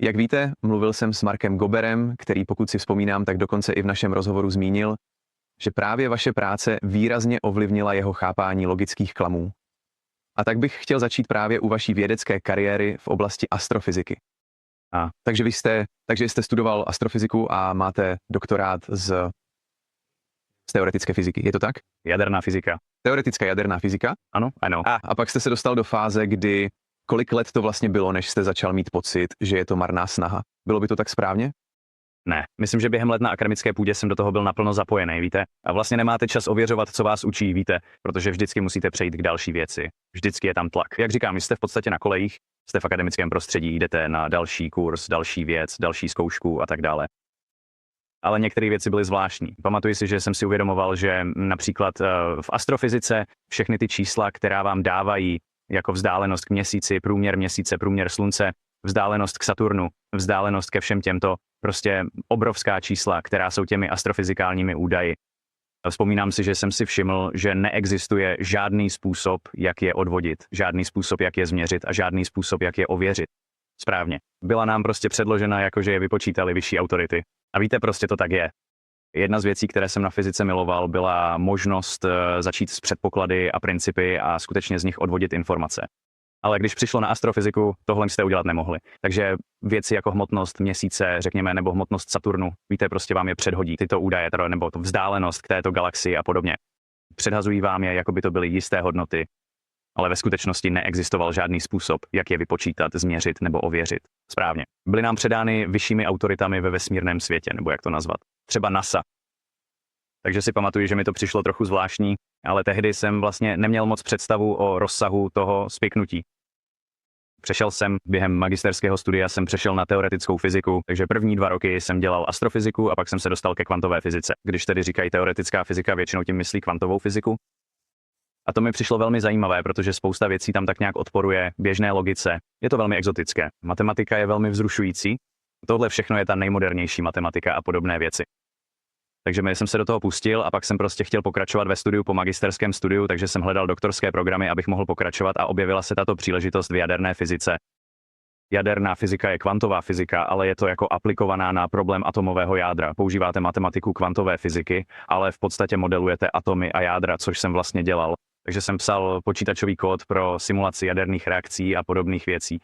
Jak víte, mluvil jsem s Markem Goberem, který, pokud si vzpomínám, tak dokonce i v našem rozhovoru zmínil, že právě vaše práce výrazně ovlivnila jeho chápání logických klamů. A tak bych chtěl začít právě u vaší vědecké kariéry v oblasti astrofyziky. Takže jste studoval astrofyziku a máte doktorát z teoretické fyziky, je to tak? Jaderná fyzika. Teoretická jaderná fyzika? Ano. A pak jste se dostal do fáze, kdy kolik let to vlastně bylo, než jste začal mít pocit, že je to marná snaha? Bylo by to tak správně? Ne, myslím, že během let na akademické půdě jsem do toho byl naplno zapojený, víte? A vlastně nemáte čas ověřovat, co vás učí, víte? Protože vždycky musíte přejít k další věci. Vždycky je tam tlak. Jak říkám, jste v podstatě na kolejích, jste v akademickém prostředí, jdete na další kurz, další věc, další zkoušku a tak dále. Ale některé věci byly zvláštní. Pamatuji si, že jsem si uvědomoval, že například v astrofyzice všechny ty čísla, která vám dávají jako vzdálenost k měsíci, průměr měsíce, průměr slunce, vzdálenost k Saturnu, vzdálenost ke všem těmto prostě obrovská čísla, která jsou těmi astrofyzikálními údaji. Vzpomínám si, že jsem si všiml, že neexistuje žádný způsob, jak je odvodit, žádný způsob, jak je změřit a žádný způsob, jak je ověřit. Správně. Byla nám prostě předložena, jakože je vypočítali vyšší autority. A víte, prostě to tak je. Jedna z věcí, které jsem na fyzice miloval, byla možnost začít s předpoklady a principy a skutečně z nich odvodit informace. Ale když přišlo na astrofyziku, tohle jste udělat nemohli. Takže věci jako hmotnost měsíce, řekněme, nebo hmotnost Saturnu, víte, prostě vám je předhodí tyto údaje, nebo to vzdálenost k této galaxii a podobně. Předhazují vám je, jako by to byly jisté hodnoty, ale ve skutečnosti neexistoval žádný způsob, jak je vypočítat, změřit nebo ověřit. Správně. Byly nám předány vyššími autoritami ve vesmírném světě, nebo jak to nazvat. Třeba NASA. Takže si pamatuju, že mi to přišlo trochu zvláštní, ale tehdy jsem vlastně neměl moc představu o rozsahu toho spiknutí. Během magisterského studia jsem přešel na teoretickou fyziku, takže první 2 roky jsem dělal astrofyziku a pak jsem se dostal ke kvantové fyzice. Když tedy říkají teoretická fyzika, většinou tím myslí kvantovou fyziku. A to mi přišlo velmi zajímavé, protože spousta věcí tam tak nějak odporuje běžné logice. Je to velmi exotické. Matematika je velmi vzrušující. Tohle všechno je ta nejmodernější matematika a podobné věci. Takže jsem se do toho pustil a pak jsem prostě chtěl pokračovat ve studiu po magisterském studiu, takže jsem hledal doktorské programy, abych mohl pokračovat a objevila se tato příležitost v jaderné fyzice. Jaderná fyzika je kvantová fyzika, ale je to jako aplikovaná na problém atomového jádra. Používáte matematiku kvantové fyziky, ale v podstatě modelujete atomy a jádra, což jsem vlastně dělal. Takže jsem psal počítačový kód pro simulaci jaderných reakcí a podobných věcí.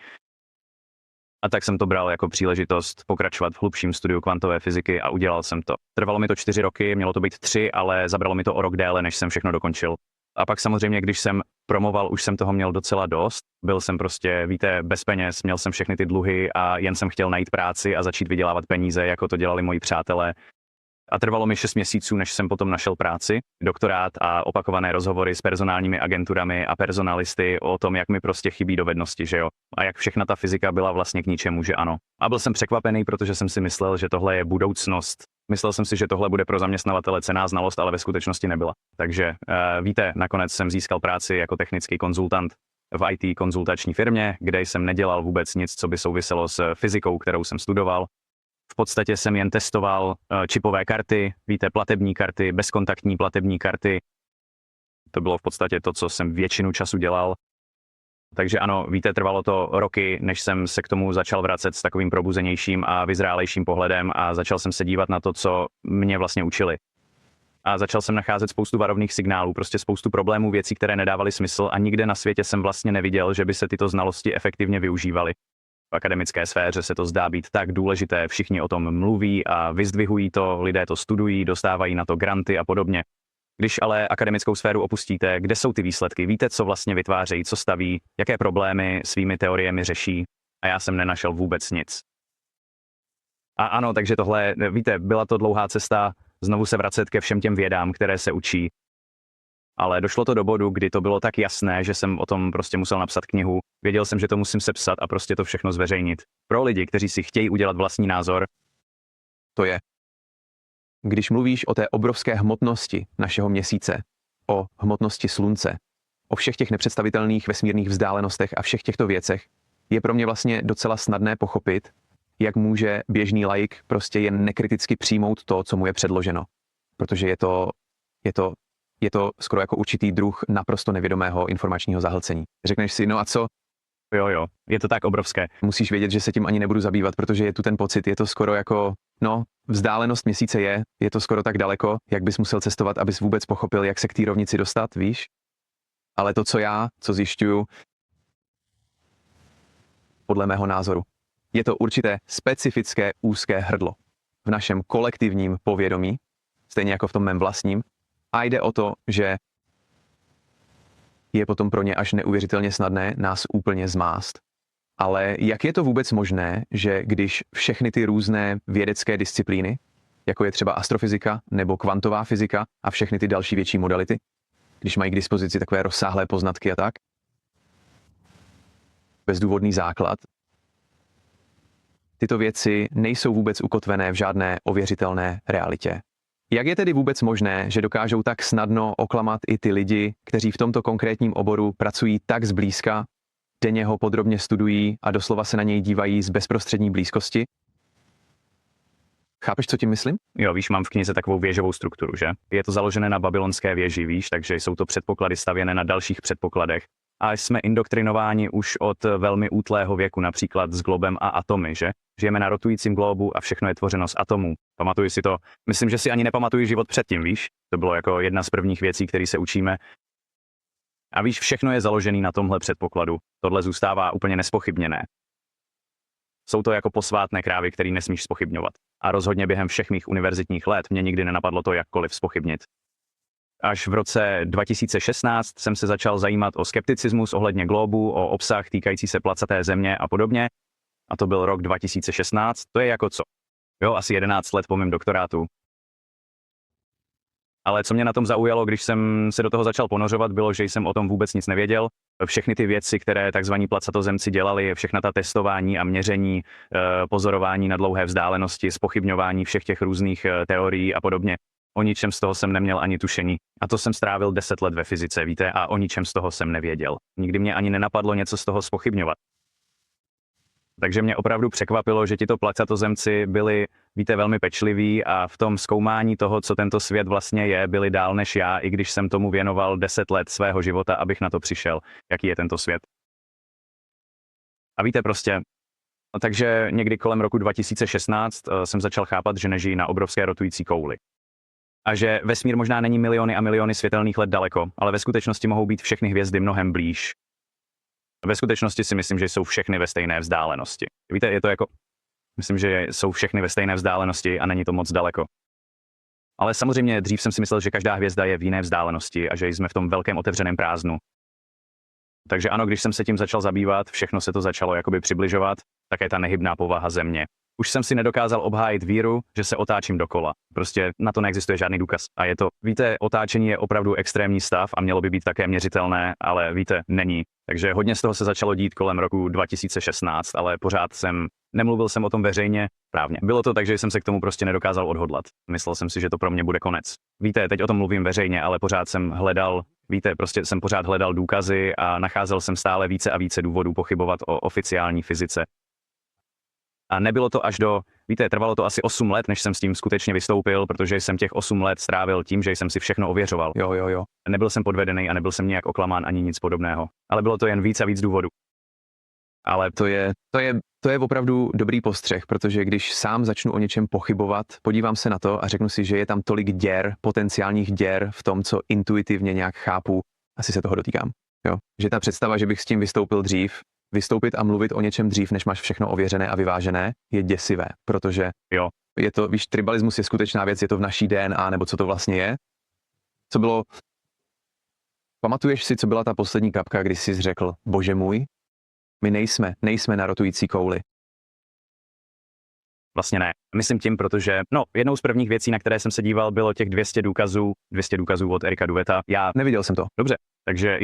A tak jsem to bral jako příležitost pokračovat v hlubším studiu kvantové fyziky a udělal jsem to. Trvalo mi to 4 roky, mělo to být 3, ale zabralo mi to o rok déle, než jsem všechno dokončil. A pak samozřejmě, když jsem promoval, už jsem toho měl docela dost. Byl jsem prostě, víte, bez peněz, měl jsem všechny ty dluhy a jen jsem chtěl najít práci a začít vydělávat peníze, jako to dělali moji přátelé. A trvalo mi 6 měsíců, než jsem potom našel práci, doktorát a opakované rozhovory s personálními agenturami a personalisty o tom, jak mi prostě chybí dovednosti, že jo. A jak všechna ta fyzika byla vlastně k ničemu, že ano. A byl jsem překvapený, protože jsem si myslel, že tohle je budoucnost. Myslel jsem si, že tohle bude pro zaměstnavatele cenná znalost, ale ve skutečnosti nebyla. Takže víte, nakonec jsem získal práci jako technický konzultant v IT konzultační firmě, kde jsem nedělal vůbec nic, co by souviselo s fyzikou, kterou jsem studoval. V podstatě jsem jen testoval čipové karty, víte, platební karty, bezkontaktní platební karty. To bylo v podstatě to, co jsem většinu času dělal. Takže ano, víte, trvalo to roky, než jsem se k tomu začal vracet s takovým probuzenějším a vyzrálejším pohledem a začal jsem se dívat na to, co mě vlastně učili. A začal jsem nacházet spoustu varovných signálů, prostě spoustu problémů, věcí, které nedávaly smysl a nikde na světě jsem vlastně neviděl, že by se tyto znalosti efektivně využívaly. V akademické sféře se to zdá být tak důležité, všichni o tom mluví a vyzdvihují to, lidé to studují, dostávají na to granty a podobně. Když ale akademickou sféru opustíte, kde jsou ty výsledky? Víte, co vlastně vytvářejí, co staví, jaké problémy svými teoriemi řeší? A já jsem nenašel vůbec nic. A ano, takže tohle, víte, byla to dlouhá cesta znovu se vracet ke všem těm vědám, které se učí. Ale došlo to do bodu, kdy to bylo tak jasné, že jsem o tom prostě musel napsat knihu. Věděl jsem, že to musím sepsat a prostě to všechno zveřejnit. Pro lidi, kteří si chtějí udělat vlastní názor, to je. Když mluvíš o té obrovské hmotnosti našeho měsíce, o hmotnosti slunce, o všech těch nepředstavitelných vesmírných vzdálenostech a všech těchto věcech, je pro mě vlastně docela snadné pochopit, jak může běžný laik prostě jen nekriticky přijmout to, co mu je předloženo. Protože je to skoro jako určitý druh naprosto nevědomého informačního zahlcení. Řekneš si, no a co? Jo, je to tak obrovské. Musíš vědět, že se tím ani nebudu zabývat, protože je tu ten pocit, je to skoro jako, no, vzdálenost měsíce je to skoro tak daleko, jak bys musel cestovat, abys vůbec pochopil, jak se k té rovnici dostat, víš? Ale to, co zjišťuju, podle mého názoru, je to určité specifické úzké hrdlo v našem kolektivním povědomí, stejně jako v tom mém vlastním, a jde o to, že je potom pro ně až neuvěřitelně snadné nás úplně zmást. Ale jak je to vůbec možné, že když všechny ty různé vědecké disciplíny, jako je třeba astrofyzika nebo kvantová fyzika a všechny ty další větší modality, když mají k dispozici takové rozsáhlé poznatky a tak, bezdůvodný základ, tyto věci nejsou vůbec ukotvené v žádné ověřitelné realitě. Jak je tedy vůbec možné, že dokážou tak snadno oklamat i ty lidi, kteří v tomto konkrétním oboru pracují tak zblízka, denně ho podrobně studují a doslova se na něj dívají z bezprostřední blízkosti? Chápeš, co tím myslím? Jo, víš, mám v knize takovou věžovou strukturu, že? Je to založené na babylonské věži, víš, takže jsou to předpoklady stavěné na dalších předpokladech. A jsme indoktrinováni už od velmi útlého věku, například s globem a atomy, že? Žijeme na rotujícím globu a všechno je tvořeno z atomů. Pamatuji si to. Myslím, že si ani nepamatuji život předtím, víš? To bylo jako jedna z prvních věcí, které se učíme. A víš, všechno je založené na tomhle předpokladu. Tohle zůstává úplně nespochybněné. Jsou to jako posvátné krávy, který nesmíš zpochybňovat. A rozhodně během všech mých univerzitních let mě nikdy nenapadlo to jakkoliv zpochybnit. Až v roce 2016 jsem se začal zajímat o skepticismus ohledně globu, o obsah týkající se placaté země a podobně. A to byl rok 2016, to je jako co? Jo, asi 11 let po mém doktorátu. Ale co mě na tom zaujalo, když jsem se do toho začal ponořovat, bylo, že jsem o tom vůbec nic nevěděl. Všechny ty věci, které takzvaní placatozemci dělali, všechna ta testování a měření, pozorování na dlouhé vzdálenosti, zpochybňování všech těch různých teorií a podobně. O ničem z toho jsem neměl ani tušení. A to jsem strávil 10 let ve fyzice, víte, a o ničem z toho jsem nevěděl. Nikdy mě ani nenapadlo něco z toho zpochybňovat. Takže mě opravdu překvapilo, že tito placatozemci byli, víte, velmi pečliví a v tom zkoumání toho, co tento svět vlastně je, byli dál než já, i když jsem tomu věnoval 10 let svého života, abych na to přišel, jaký je tento svět. A víte prostě, takže někdy kolem roku 2016 jsem začal chápat, že nežijí na obrovské rotující kouli. A že vesmír možná není miliony a miliony světelných let daleko, ale ve skutečnosti mohou být všechny hvězdy mnohem blíž. Ve skutečnosti si myslím, že jsou všechny ve stejné vzdálenosti. Víte, je to jako, myslím, že jsou všechny ve stejné vzdálenosti a není to moc daleko. Ale samozřejmě dřív jsem si myslel, že každá hvězda je v jiné vzdálenosti a že jsme v tom velkém otevřeném prázdnu. Takže ano, když jsem se tím začal zabývat, všechno se to začalo jakoby přibližovat, také ta nehybná povaha země. Už jsem si nedokázal obhájit víru, že se otáčím dokola. Prostě na to neexistuje žádný důkaz. A je to, víte, otáčení je opravdu extrémní stav a mělo by být také měřitelné, ale víte, není. Takže hodně z toho se začalo dít kolem roku 2016, ale pořád nemluvil jsem o tom veřejně, právně. Bylo to tak, že jsem se k tomu prostě nedokázal odhodlat. Myslel jsem si, že to pro mě bude konec. Víte, teď o tom mluvím veřejně, ale pořád jsem hledal, víte, prostě jsem pořád hledal důkazy a nacházel jsem stále více a více důvodů pochybovat o oficiální fyzice. A nebylo to až víte, trvalo to asi 8 let, než jsem s tím skutečně vystoupil, protože jsem těch 8 let strávil tím, že jsem si všechno ověřoval. Jo. Nebyl jsem podvedený a nebyl jsem nijak oklamán ani nic podobného. Ale bylo to jen víc a víc důvodů. Ale to je opravdu dobrý postřeh, protože když sám začnu o něčem pochybovat, podívám se na to a řeknu si, že je tam tolik děr, potenciálních děr v tom, co intuitivně nějak chápu, asi se toho dotýkám. Jo? Že ta představa, že bych s tím vystoupil dřív, vystoupit a mluvit o něčem dřív, než máš všechno ověřené a vyvážené, je děsivé, protože jo. Je to, víš, tribalismus je skutečná věc, je to v naší DNA, nebo co to vlastně je. Co bylo, pamatuješ si, co byla ta poslední kapka, kdy jsi řekl, bože můj, my nejsme na rotující kouli. Vlastně ne. Myslím tím, protože, jednou z prvních věcí, na které jsem se díval, bylo těch 200 důkazů od Erika Duveta. Já neviděl jsem to. Dobře. Takže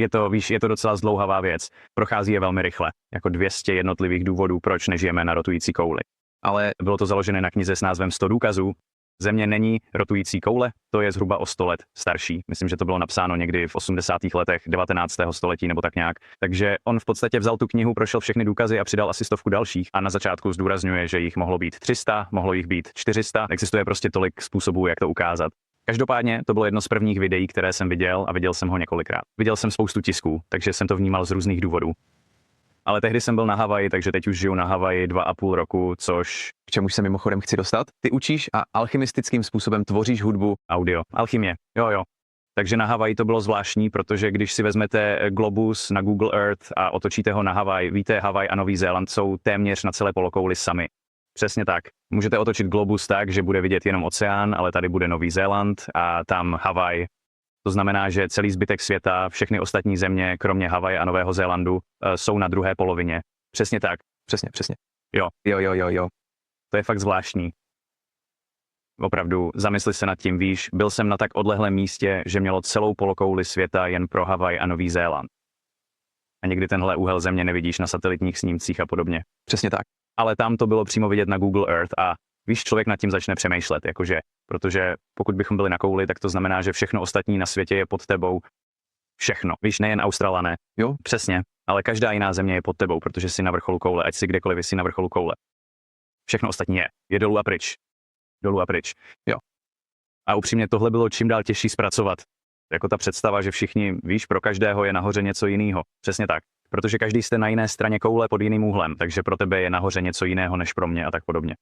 je to docela zdlouhavá věc. Prochází je velmi rychle. Jako 200 jednotlivých důvodů, proč nežijeme na rotující kouli. Ale bylo to založené na knize s názvem 100 důkazů. Země není rotující koule, to je zhruba o 100 let starší. Myslím, že to bylo napsáno někdy v 80. letech 19. století nebo tak nějak. Takže on v podstatě vzal tu knihu, prošel všechny důkazy a přidal asi 100 dalších. A na začátku zdůrazňuje, že jich mohlo být 300, mohlo jich být 400. Existuje prostě tolik způsobů, jak to ukázat. Každopádně to bylo jedno z prvních videí, které jsem viděl a viděl jsem ho několikrát. Viděl jsem spoustu tisků, takže jsem to vnímal z různých důvodů. Ale tehdy jsem byl na Havaji, takže teď už žiju na Havaji 2,5 roku, což K čemuž se mimochodem chci dostat. Ty učíš a alchymistickým způsobem tvoříš hudbu. audio, alchymie, jo. Takže na Havaji to bylo zvláštní, protože když si vezmete globus na Google Earth a otočíte ho na Havaj, víte, Havaj a Nový Zéland jsou téměř na celé polokouli sami. Přesně tak. Můžete otočit globus tak, že bude vidět jenom oceán, ale tady bude Nový Zéland a tam Havaj. To znamená, že celý zbytek světa, všechny ostatní země, kromě Havaje a Nového Zélandu, jsou na druhé polovině. Přesně tak. Přesně. Jo. Jo. To je fakt zvláštní. Opravdu, zamysli se nad tím, víš, byl jsem na tak odlehlém místě, že mělo celou polokouli světa jen pro Havaj a Nový Zéland. A někdy tenhle úhel země nevidíš na satelitních snímcích a podobně. Přesně tak. Ale tam to bylo přímo vidět na Google Earth a víš, člověk nad tím začne přemýšlet, jakože, protože pokud bychom byli na kouli, tak to znamená, že všechno ostatní na světě je pod tebou. Všechno. Víš, nejen Australané. Jo. Přesně. Ale každá jiná země je pod tebou, protože jsi na vrcholu koule, ať si kdekoliv jsi na vrcholu koule. Všechno ostatní je dolů a pryč. Dolů a pryč. Jo. A upřímně tohle bylo čím dál těžší zpracovat. Jako ta představa, že všichni, víš, pro každého je nahoře něco jiného. Přesně tak. Protože každý jste na jiné straně koule pod jiným úhlem, takže pro tebe je nahoře něco jiného než pro mě a tak podobně.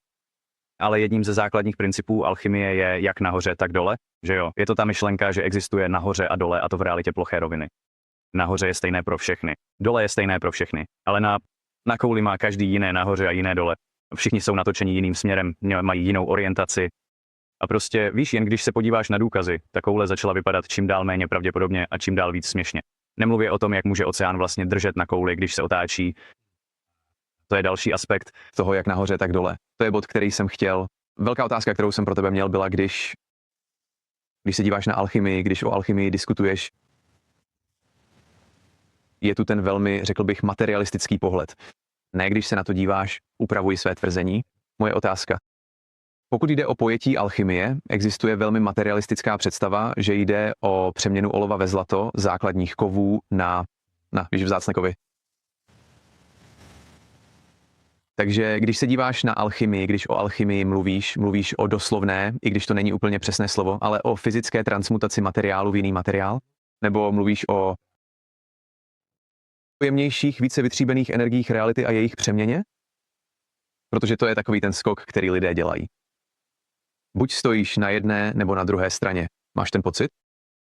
Ale jedním ze základních principů alchymie je jak nahoře, tak dole, že jo. Je to ta myšlenka, že existuje nahoře a dole a to v realitě ploché roviny. Nahoře je stejné pro všechny, dole je stejné pro všechny, ale na kouli má každý jiné nahoře a jiné dole. Všichni jsou natočeni jiným směrem, mají jinou orientaci. A prostě víš, jen když se podíváš na důkazy, ta koule začala vypadat čím dál méně pravděpodobně a čím dál víc směšně. Nemluvě o tom, jak může oceán vlastně držet na kouli, když se otáčí. To je další aspekt toho, jak nahoře, tak dole. To je bod, který jsem chtěl. Velká otázka, kterou jsem pro tebe měl, byla, když se díváš na alchymii, když o alchymii diskutuješ, je tu ten velmi, řekl bych, materialistický pohled. Ne, když se na to díváš, upravuji své tvrzení. Moje otázka. Pokud jde o pojetí alchymie, existuje velmi materialistická představa, že jde o přeměnu olova ve zlato, základních kovů na vzácné kovy. Takže když se díváš na alchymii, když o alchymii mluvíš o doslovné, i když to není úplně přesné slovo, ale o fyzické transmutaci materiálu v jiný materiál? Nebo mluvíš o jemnějších, více vytříbených energiích reality a jejich přeměně? Protože to je takový ten skok, který lidé dělají. Buď stojíš na jedné nebo na druhé straně. Máš ten pocit?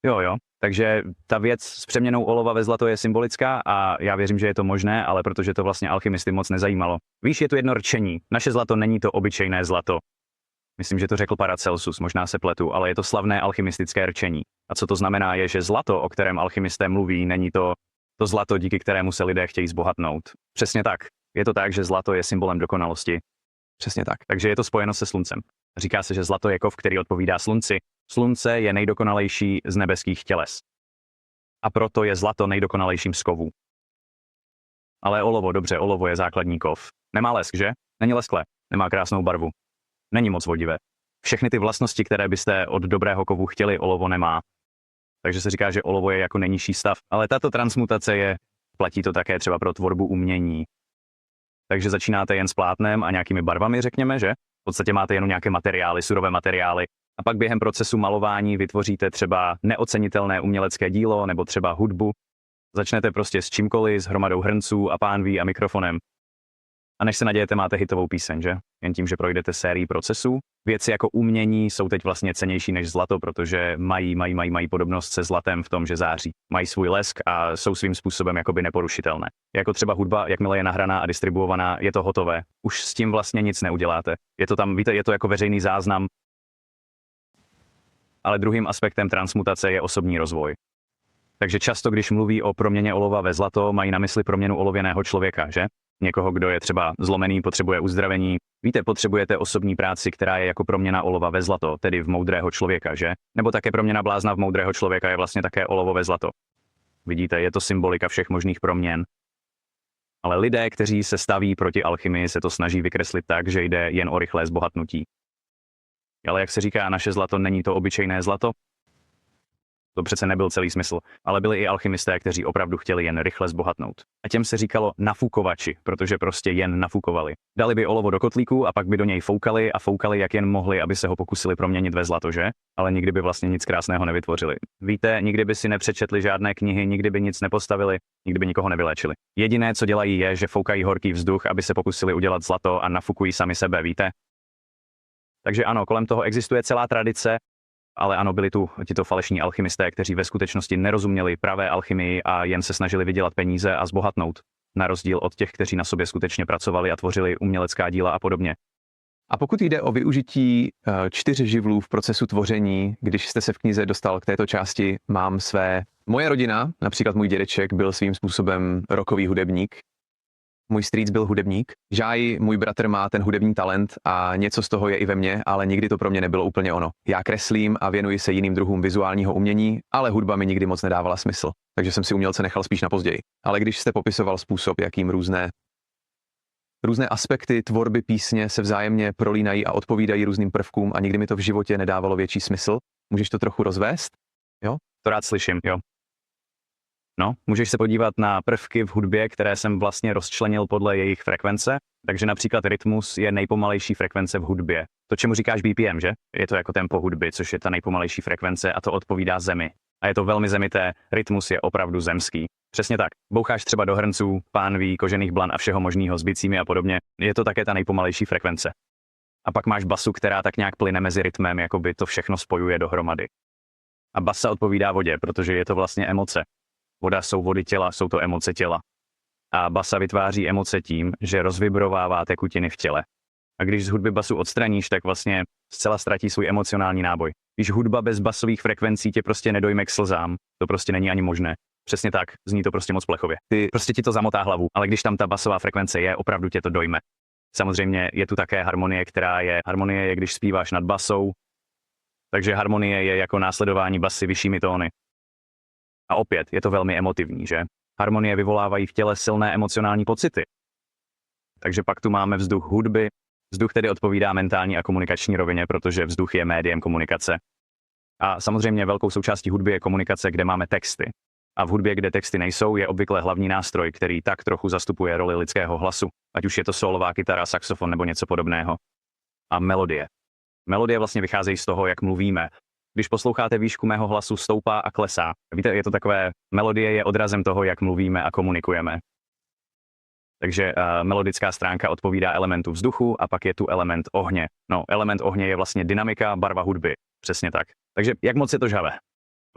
Jo. Takže ta věc s přeměnou olova ve zlato je symbolická a já věřím, že je to možné, ale protože to vlastně alchymisty moc nezajímalo. Víš, je tu jedno rčení. Naše zlato není to obyčejné zlato. Myslím, že to řekl Paracelsus, možná se pletu, ale je to slavné alchymistické rčení. A co to znamená je, že zlato, o kterém alchymisté mluví, není to zlato, díky kterému se lidé chtějí zbohatnout. Přesně tak. Je to tak, že zlato je symbolem dokonalosti. Přesně tak. Takže je to spojeno se sluncem. Říká se, že zlato je kov, který odpovídá slunci. Slunce je nejdokonalejší z nebeských těles. A proto je zlato nejdokonalejším z kovů. Ale olovo je základní kov. Nemá lesk, že? Není lesklé. Nemá krásnou barvu. Není moc vodivé. Všechny ty vlastnosti, které byste od dobrého kovu chtěli, olovo nemá. Takže se říká, že olovo je jako nejnižší stav. Ale tato transmutace platí to také třeba pro tvorbu umění. Takže začínáte jen s plátnem a nějakými barvami, řekněme, že? V podstatě máte jen nějaké materiály, surové materiály. A pak během procesu malování vytvoříte třeba neocenitelné umělecké dílo nebo třeba hudbu. Začnete prostě s čímkoliv, s hromadou hrnců a pánví a mikrofonem. A než se nadějete, máte hitovou píseň, že? Jen tím, že projdete sérii procesů. Věci jako umění jsou teď vlastně cennější než zlato, protože mají podobnost se zlatem v tom, že září. Mají svůj lesk a jsou svým způsobem jakoby neporušitelné. Jako třeba hudba, jakmile je nahraná a distribuovaná, je to hotové. Už s tím vlastně nic neuděláte. Je to tam, víte, je to jako veřejný záznam. Ale druhým aspektem transmutace je osobní rozvoj. Takže často, když mluví o proměně olova ve zlato, mají na mysli proměnu olověného člověka, že? Někoho, kdo je třeba zlomený, potřebuje uzdravení. Víte, potřebujete osobní práci, která je jako proměna olova ve zlato, tedy v moudrého člověka, že? Nebo také proměna blázna v moudrého člověka je vlastně také olovo ve zlato. Vidíte, je to symbolika všech možných proměn. Ale lidé, kteří se staví proti alchymii, se to snaží vykreslit tak, že jde jen o rychlé zbohatnutí. Ale jak se říká, naše zlato není to obyčejné zlato? To přece nebyl celý smysl, ale byli i alchymisté, kteří opravdu chtěli jen rychle zbohatnout. A těm se říkalo nafukovači, protože prostě jen nafukovali. Dali by olovo do kotlíku a pak by do něj foukali a foukali, jak jen mohli, aby se ho pokusili proměnit ve zlato, že? Ale nikdy by vlastně nic krásného nevytvořili. Víte, nikdy by si nepřečetli žádné knihy, nikdy by nic nepostavili, nikdy by nikoho nevyléčili. Jediné, co dělají, je, že foukají horký vzduch, aby se pokusili udělat zlato a nafukují sami sebe, víte? Takže ano, kolem toho existuje celá tradice. Ale ano, byli tu tito falešní alchymisté, kteří ve skutečnosti nerozuměli pravé alchymii a jen se snažili vydělat peníze a zbohatnout, na rozdíl od těch, kteří na sobě skutečně pracovali a tvořili umělecká díla a podobně. A pokud jde o využití 4 živlů v procesu tvoření, když jste se v knize dostal k této části, mám své... Moje rodina, například můj dědeček, byl svým způsobem rockový hudebník. Můj strýc byl hudebník. Žáji, můj bratr má ten hudební talent a něco z toho je i ve mně, ale nikdy to pro mě nebylo úplně ono. Já kreslím a věnuji se jiným druhům vizuálního umění, ale hudba mi nikdy moc nedávala smysl, takže jsem si umělce nechal spíš na později. Ale když jste popisoval způsob, jakým různé aspekty tvorby písně se vzájemně prolínají a odpovídají různým prvkům a nikdy mi to v životě nedávalo větší smysl, můžeš to trochu rozvést? Jo? To rád slyším, jo. No, můžeš se podívat na prvky v hudbě, které jsem vlastně rozčlenil podle jejich frekvence. Takže například rytmus je nejpomalejší frekvence v hudbě. To, čemu říkáš BPM, že? Je to jako tempo hudby, což je ta nejpomalejší frekvence a to odpovídá zemi. A je to velmi zemité, rytmus je opravdu zemský. Přesně tak. Boucháš třeba do hrnců, pánví, kožených blan a všeho možného s bicími a podobně. Je to také ta nejpomalejší frekvence. A pak máš basu, která tak nějak plyne mezi rytmem, jakoby to všechno spojuje dohromady. A basa odpovídá vodě, protože je to vlastně emoce. Voda jsou vody těla, jsou to emoce těla. A basa vytváří emoce tím, že rozvibrovává tekutiny v těle. A když z hudby basu odstraníš, tak vlastně zcela ztratí svůj emocionální náboj. Když hudba bez basových frekvencí tě prostě nedojme k slzám, to prostě není ani možné. Přesně tak, zní to prostě moc plechově. Prostě ti to zamotá hlavu, ale když tam ta basová frekvence je, opravdu tě to dojme. Samozřejmě je tu také harmonie, harmonie je, když zpíváš nad basou, takže harmonie je jako následování basy vyššími tóny. A opět je to velmi emotivní, že? Harmonie vyvolávají v těle silné emocionální pocity. Takže pak tu máme vzduch hudby. Vzduch tedy odpovídá mentální a komunikační rovině, protože vzduch je médiem komunikace. A samozřejmě velkou součástí hudby je komunikace, kde máme texty. A v hudbě, kde texty nejsou, je obvykle hlavní nástroj, který tak trochu zastupuje roli lidského hlasu, ať už je to sólová kytara, saxofon nebo něco podobného. A melodie. Melodie vlastně vycházejí z toho, jak mluvíme. Když posloucháte výšku mého hlasu, stoupá a klesá. Víte, je to takové, melodie je odrazem toho, jak mluvíme a komunikujeme. Takže melodická stránka odpovídá elementu vzduchu a pak je tu element ohně. No, element ohně je vlastně dynamika, barva hudby. Přesně tak. Takže jak moc je to žhavé?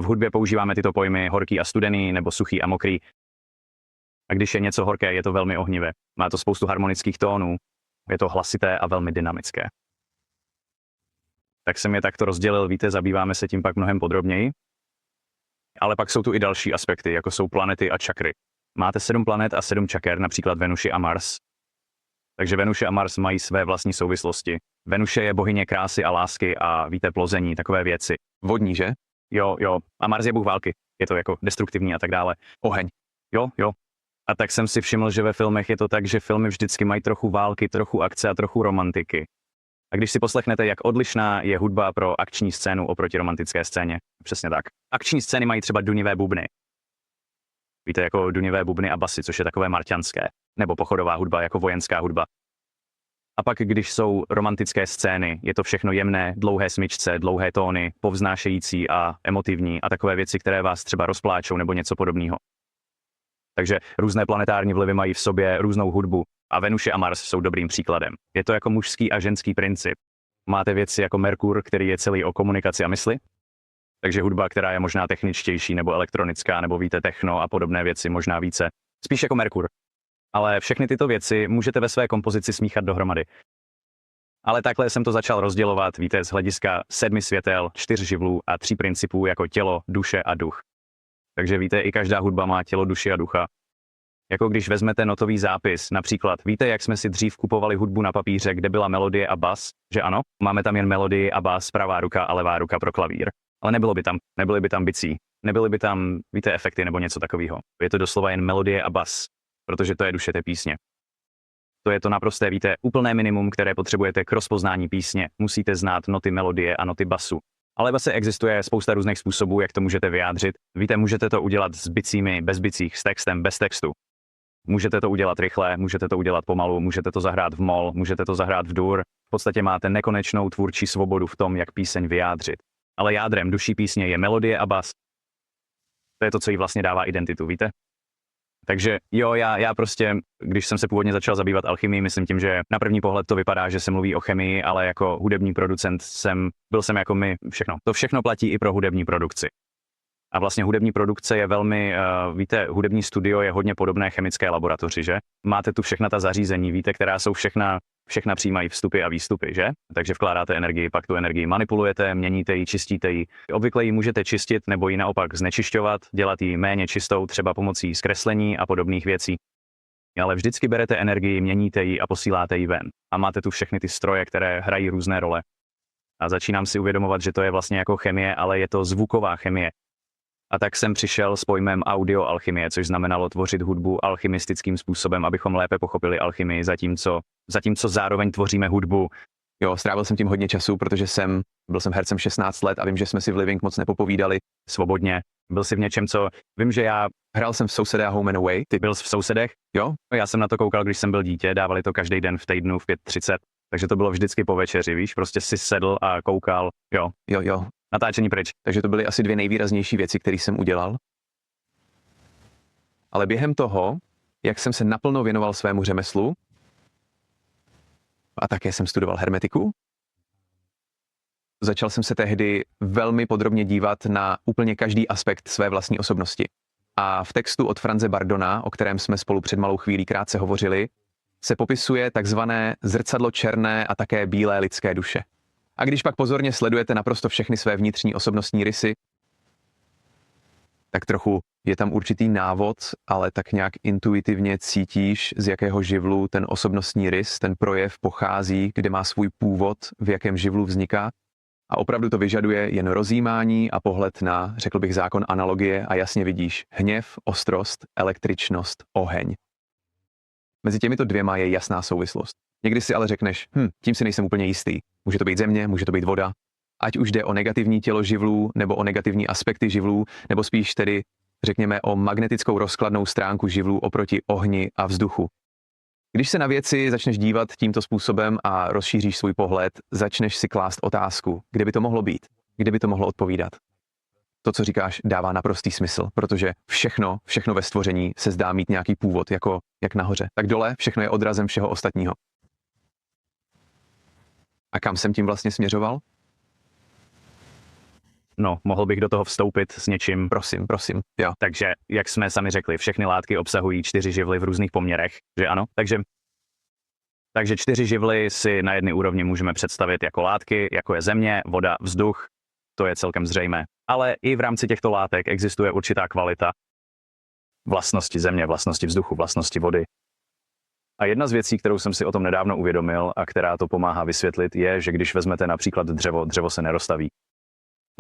V hudbě používáme tyto pojmy horký a studený nebo suchý a mokrý. A když je něco horké, je to velmi ohnivé. Má to spoustu harmonických tónů. Je to hlasité a velmi dynamické. Tak jsem je takto rozdělil, víte, zabýváme se tím pak mnohem podrobněji. Ale pak jsou tu i další aspekty, jako jsou planety a čakry. Máte 7 planet a 7 čaker, například Venuši a Mars. Takže Venuše a Mars mají své vlastní souvislosti. Venuše je bohyně krásy a lásky a víte, plození, takové věci. Vodní, že? Jo. A Mars je bůh války. Je to jako destruktivní a tak dále. Oheň. Jo. A tak jsem si všiml, že ve filmech je to tak, že filmy vždycky mají trochu války, trochu akce a trochu romantiky. A když si poslechnete, jak odlišná je hudba pro akční scénu oproti romantické scéně. Přesně tak. Akční scény mají třeba dunivé bubny. Víte, jako dunivé bubny a basy, což je takové marťanské. Nebo pochodová hudba jako vojenská hudba. A pak, když jsou romantické scény, je to všechno jemné, dlouhé smyčce, dlouhé tóny, povznášející a emotivní a takové věci, které vás třeba rozpláčou nebo něco podobného. Takže různé planetární vlivy mají v sobě různou hudbu a Venuše a Mars jsou dobrým příkladem. Je to jako mužský a ženský princip. Máte věci jako Merkur, který je celý o komunikaci a mysli. Takže hudba, která je možná techničtější nebo elektronická, nebo víte, techno a podobné věci, možná více. Spíš jako Merkur. Ale všechny tyto věci můžete ve své kompozici smíchat dohromady. Ale takhle jsem to začal rozdělovat, víte, z hlediska 7 světel, 4 živlů a 3 principů jako tělo, duše a duch. Takže víte, i každá hudba má tělo, duši a ducha. Jako když vezmete notový zápis, například, víte, jak jsme si dřív kupovali hudbu na papíře, kde byla melodie a bas, že ano? Máme tam jen melodii a bas, pravá ruka a levá ruka pro klavír. Ale nebyly by tam bicí, nebyly by tam, víte, efekty nebo něco takového. Je to doslova jen melodie a bas, protože to je duše té písně. To je to naprosté, víte, úplné minimum, které potřebujete k rozpoznání písně. Musíte znát noty melodie a noty basu. Ale vlastně existuje spousta různých způsobů, jak to můžete vyjádřit. Víte, můžete to udělat s bicími, bez bicích, s textem, bez textu. Můžete to udělat rychle, můžete to udělat pomalu, můžete to zahrát v mol, můžete to zahrát v dur. V podstatě máte nekonečnou tvůrčí svobodu v tom, jak píseň vyjádřit. Ale jádrem duší písně je melodie a bas. To je to, co jí vlastně dává identitu, víte? Takže jo, já prostě, když jsem se původně začal zabývat alchymii, myslím tím, že na první pohled to vypadá, že se mluví o chemii, ale jako hudební producent byl jsem jako my, všechno. To všechno platí i pro hudební produkci. A vlastně hudební produkce je velmi, víte, hudební studio je hodně podobné chemické laboratoři, že? Máte tu všechna ta zařízení, víte, která jsou všechna přijímají vstupy a výstupy, že? Takže vkládáte energii, pak tu energii manipulujete, měníte ji, čistíte ji. Obvykle ji můžete čistit nebo ji naopak znečišťovat, dělat ji méně čistou, třeba pomocí zkreslení a podobných věcí. Ale vždycky berete energii, měníte ji a posíláte ji ven. A máte tu všechny ty stroje, které hrají různé role. A začínám si uvědomovat, že to je vlastně jako chemie, ale je to zvuková chemie. A tak jsem přišel s pojmem audioalchymie, což znamenalo tvořit hudbu alchymistickým způsobem, abychom lépe pochopili alchymii, zatímco zároveň tvoříme hudbu. Jo, strávil jsem tím hodně času, protože byl jsem hercem 16 let a vím, že jsme si v Living moc nepopovídali. Svobodně. Byl jsi v něčem, co... Vím, že já... Hrál jsem v Sousedé a Home and Away. Ty byl jsi v Sousedech? Jo. Já jsem na to koukal, když jsem byl dítě, dávali to každý den v týdnu v 5:30, takže to bylo vždycky po večeři, víš, prostě si sedl a koukal, jo. Jo. Natáčení pryč. Takže to byly asi 2 nejvýraznější věci, které jsem udělal. Ale během toho, jak jsem se naplno věnoval svému řemeslu, a také jsem studoval hermetiku, začal jsem se tehdy velmi podrobně dívat na úplně každý aspekt své vlastní osobnosti. A v textu od Franze Bardona, o kterém jsme spolu před malou chvílí krátce hovořili, se popisuje takzvané zrcadlo černé a také bílé lidské duše. A když pak pozorně sledujete naprosto všechny své vnitřní osobnostní rysy, tak trochu je tam určitý návod, ale tak nějak intuitivně cítíš, z jakého živlu ten osobnostní rys, ten projev pochází, kde má svůj původ, v jakém živlu vzniká. A opravdu to vyžaduje jen rozjímání a pohled na, řekl bych, zákon analogie a jasně vidíš hněv, ostrost, električnost, oheň. Mezi těmito dvěma je jasná souvislost. Někdy si ale řekneš, tím si nejsem úplně jistý. Může to být země, může to být voda. Ať už jde o negativní tělo živlů, nebo o negativní aspekty živlů, nebo spíš tedy, řekněme, o magnetickou rozkladnou stránku živlů oproti ohni a vzduchu. Když se na věci začneš dívat tímto způsobem a rozšíříš svůj pohled, začneš si klást otázku, kde by to mohlo být, kde by to mohlo odpovídat. To, co říkáš, dává naprostý smysl, protože všechno ve stvoření se zdá mít nějaký původ, jako jak nahoře. Tak dole všechno je odrazem všeho ostatního. A kam jsem tím vlastně směřoval? No, mohl bych do toho vstoupit s něčím. Prosím, jo. Takže, jak jsme sami řekli, všechny látky obsahují 4 živly v různých poměrech, že ano? Takže 4 živly si na jedné úrovni můžeme představit jako látky, jako je země, voda, vzduch, to je celkem zřejmé. Ale i v rámci těchto látek existuje určitá kvalita. Vlastnosti země, vlastnosti vzduchu, vlastnosti vody. A jedna z věcí, kterou jsem si o tom nedávno uvědomil a která to pomáhá vysvětlit, je, že když vezmete například dřevo se neroztaví.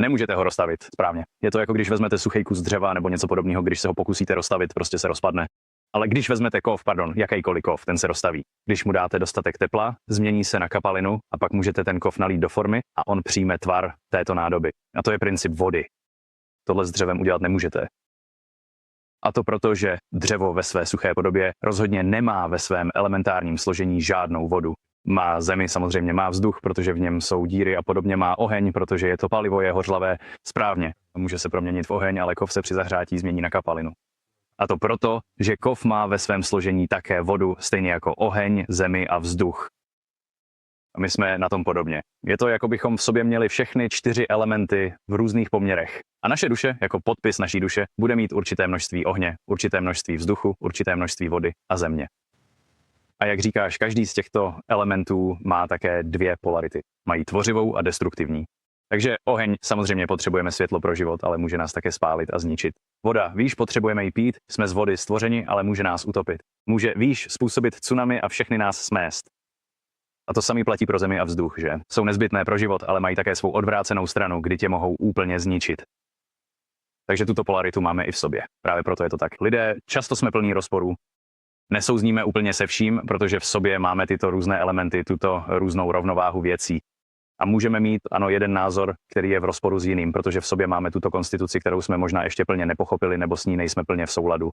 Nemůžete ho rozstavit správně. Je to jako když vezmete suchý kus dřeva nebo něco podobného, když se ho pokusíte rozstavit, prostě se rozpadne. Ale když vezmete jakýkoliv kov, ten se rozstaví. Když mu dáte dostatek tepla, změní se na kapalinu a pak můžete ten kov nalít do formy a on přijme tvar této nádoby. A to je princip vody. Tohle s dřevem udělat nemůžete. A to proto, že dřevo ve své suché podobě rozhodně nemá ve svém elementárním složení žádnou vodu. Má zemi, samozřejmě má vzduch, protože v něm jsou díry a podobně, má oheň, protože je to palivo, je hořlavé, správně. Může se proměnit v oheň, ale kov se při zahřátí změní na kapalinu. A to proto, že kov má ve svém složení také vodu, stejně jako oheň, zemi a vzduch. A my jsme na tom podobně. Je to, jako bychom v sobě měli všechny 4 elementy v různých poměrech. A naše duše, jako podpis naší duše, bude mít určité množství ohně, určité množství vzduchu, určité množství vody a země. A jak říkáš, každý z těchto elementů má také 2 polarity. Mají tvořivou a destruktivní. Takže oheň, samozřejmě potřebujeme světlo pro život, ale může nás také spálit a zničit. Voda, víš, potřebujeme ji pít, jsme z vody stvořeni, ale může nás utopit. Může, víš, způsobit tsunami a všechny nás smést. A to samý platí pro zemi a vzduch, že? Jsou nezbytné pro život, ale mají také svou odvrácenou stranu, kdy tě mohou úplně zničit. Takže tuto polaritu máme i v sobě. Právě proto je to tak. Lidé, často jsme plní rozporů. Nesouzníme úplně se vším, protože v sobě máme tyto různé elementy, tuto různou rovnováhu věcí. A můžeme mít, ano, jeden názor, který je v rozporu s jiným, protože v sobě máme tuto konstituci, kterou jsme možná ještě plně nepochopili, nebo s ní nejsme plně v souladu.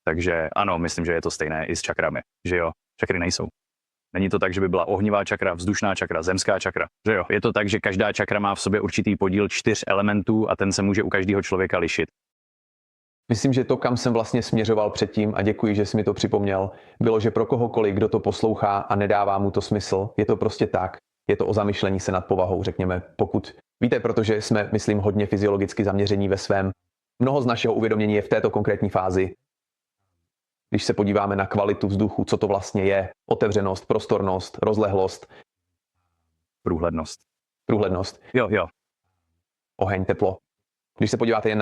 Takže ano, myslím, že je to stejné i s čakrami, že jo, čakry nejsou. Není to tak, že by byla ohnivá čakra, vzdušná čakra, zemská čakra, že jo. Je to tak, že každá čakra má v sobě určitý podíl 4 elementů a ten se může u každého člověka lišit. Myslím, že to, kam jsem vlastně směřoval předtím, a děkuji, že jsi mi to připomněl, bylo, že pro kohokoliv, kdo to poslouchá a nedává mu to smysl, je to prostě tak. Je to o zamyšlení se nad povahou, řekněme. Pokud víte, protože jsme, myslím, hodně fyziologicky zaměření ve svém. Mnoho z našeho uvědomění je v této konkrétní fázi. Když se podíváme na kvalitu vzduchu, co to vlastně je, otevřenost, prostornost, rozlehlost, průhlednost, Jo. oheň, teplo. Když se podíváte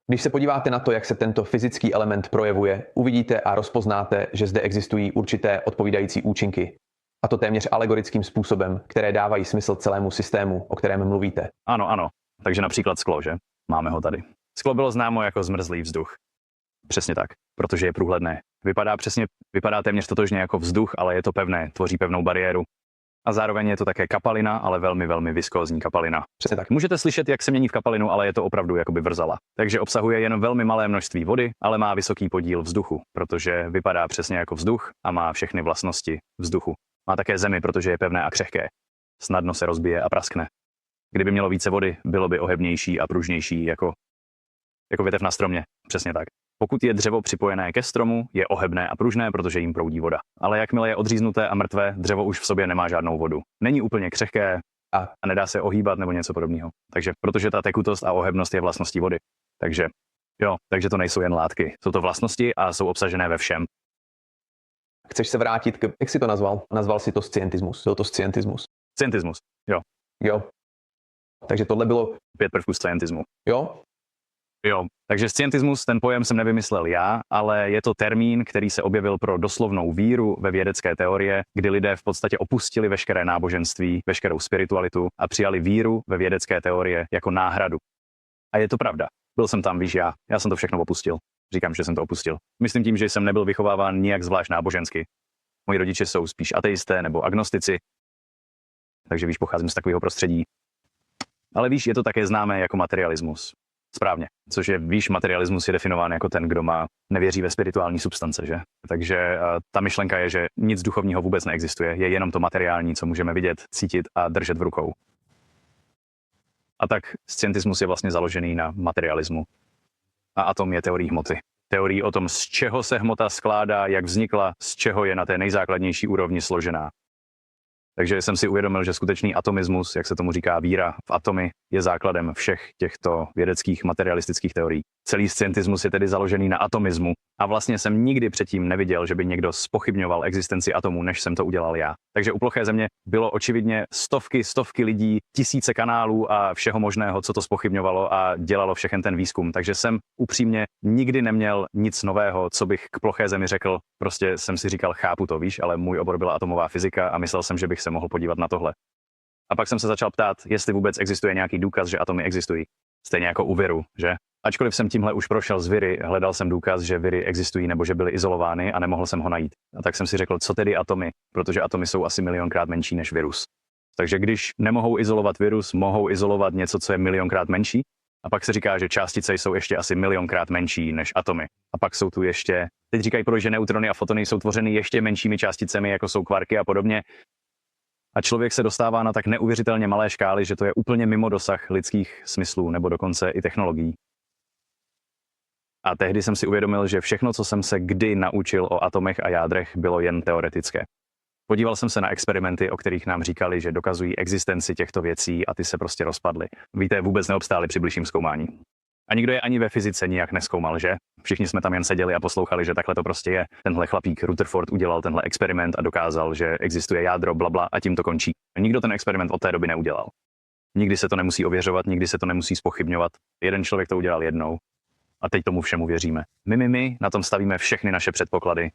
Když se podíváte na to, jak se tento fyzický element projevuje, uvidíte a rozpoznáte, že zde existují určité odpovídající účinky. A to téměř alegorickým způsobem, které dávají smysl celému systému, o kterém mluvíte. Ano. Takže například sklo, že? Máme ho tady. Sklo bylo známo jako zmrzlý vzduch. Přesně tak, protože je průhledné. Vypadá téměř totožně jako vzduch, ale je to pevné, tvoří pevnou bariéru. A zároveň je to také kapalina, ale velmi, velmi viskózní kapalina. Přesně tak. Můžete slyšet, jak se mění v kapalinu, ale je to opravdu jakoby vrzala. Takže obsahuje jen velmi malé množství vody, ale má vysoký podíl vzduchu, protože vypadá přesně jako vzduch a má všechny vlastnosti vzduchu. Má také zemi, protože je pevné a křehké. Snadno se rozbije a praskne. Kdyby mělo více vody, bylo by ohebnější a pružnější jako větev na stromě. Přesně tak. Pokud je dřevo připojené ke stromu, je ohebné a pružné, protože jim proudí voda. Ale jakmile je odříznuté a mrtvé, dřevo už v sobě nemá žádnou vodu. Není úplně křehké a nedá se ohýbat nebo něco podobného. Takže protože ta tekutost a ohebnost je vlastností vody. Takže to nejsou jen látky. Jsou to vlastnosti a jsou obsažené ve všem. Chceš se vrátit k... Jak jsi to nazval? Nazval si to scientismus. Byl to scientismus. Scientismus, jo. Jo. Takže tohle bylo... 5 prvků scientismu. Jo. Takže scientismus, ten pojem jsem nevymyslel já, ale je to termín, který se objevil pro doslovnou víru ve vědecké teorie, kdy lidé v podstatě opustili veškeré náboženství, veškerou spiritualitu a přijali víru ve vědecké teorie jako náhradu. A je to pravda. Byl jsem tam, víš, já jsem to všechno opustil. Říkám, že jsem to opustil. Myslím tím, že jsem nebyl vychováván nijak zvlášť nábožensky. Moji rodiče jsou spíš ateisté nebo agnostici, takže víš, pocházím z takového prostředí. Ale víš, je to také známé jako materialismus. Správně. Což je, víš, materialismus je definován jako ten, kdo nevěří ve spirituální substance, že? Takže ta myšlenka je, že nic duchovního vůbec neexistuje, je jenom to materiální, co můžeme vidět, cítit a držet v rukou. A tak scientismus je vlastně založený na materialismu. A atom je teorií hmoty. Teorií o tom, z čeho se hmota skládá, jak vznikla, z čeho je na té nejzákladnější úrovni složená. Takže jsem si uvědomil, že skutečný atomismus, jak se tomu říká víra v atomy, je základem všech těchto vědeckých materialistických teorií. Celý scientismus je tedy založený na atomismu a vlastně jsem nikdy předtím neviděl, že by někdo zpochybňoval existenci atomů, než jsem to udělal já. Takže u ploché země bylo očividně stovky lidí, tisíce kanálů a všeho možného, co to zpochybňovalo a dělalo všechen ten výzkum. Takže jsem upřímně nikdy neměl nic nového, co bych k ploché zemi řekl. Prostě jsem si říkal, chápu to, víš, ale můj obor byla atomová fyzika a myslel jsem, že bych se mohl podívat na tohle. A pak jsem se začal ptát, jestli vůbec existuje nějaký důkaz, že atomy existují. Stejně jako u viru, že? Ačkoliv jsem tímhle už prošel z viry, hledal jsem důkaz, že viry existují nebo že byly izolovány a nemohl jsem ho najít. A tak jsem si řekl, co tedy atomy, protože atomy jsou asi milionkrát menší než virus. Takže když nemohou izolovat virus, mohou izolovat něco, co je milionkrát menší. A pak se říká, že částice jsou ještě asi milionkrát menší než atomy. A pak jsou tu ještě, teď říkají, že neutrony a fotony jsou tvořeny ještě menšími částicemi, jako jsou kvarky a podobně. A člověk se dostává na tak neuvěřitelně malé škály, že to je úplně mimo dosah lidských smyslů nebo dokonce i technologií. A tehdy jsem si uvědomil, že všechno, co jsem se kdy naučil o atomech a jádrech, bylo jen teoretické. Podíval jsem se na experimenty, o kterých nám říkali, že dokazují existenci těchto věcí a ty se prostě rozpadly. Víte, vůbec neobstály při bližším zkoumání. A nikdo je ani ve fyzice nijak nezkoumal, že? Všichni jsme tam jen seděli a poslouchali, že takhle to prostě je. Tenhle chlapík Rutherford udělal tenhle experiment a dokázal, že existuje jádro, blabla a tím to končí. Nikdo ten experiment od té doby neudělal. Nikdy se to nemusí ověřovat, nikdy se to nemusí zpochybňovat. Jeden člověk to udělal jednou a teď tomu všemu věříme. My na tom stavíme všechny naše předpoklady.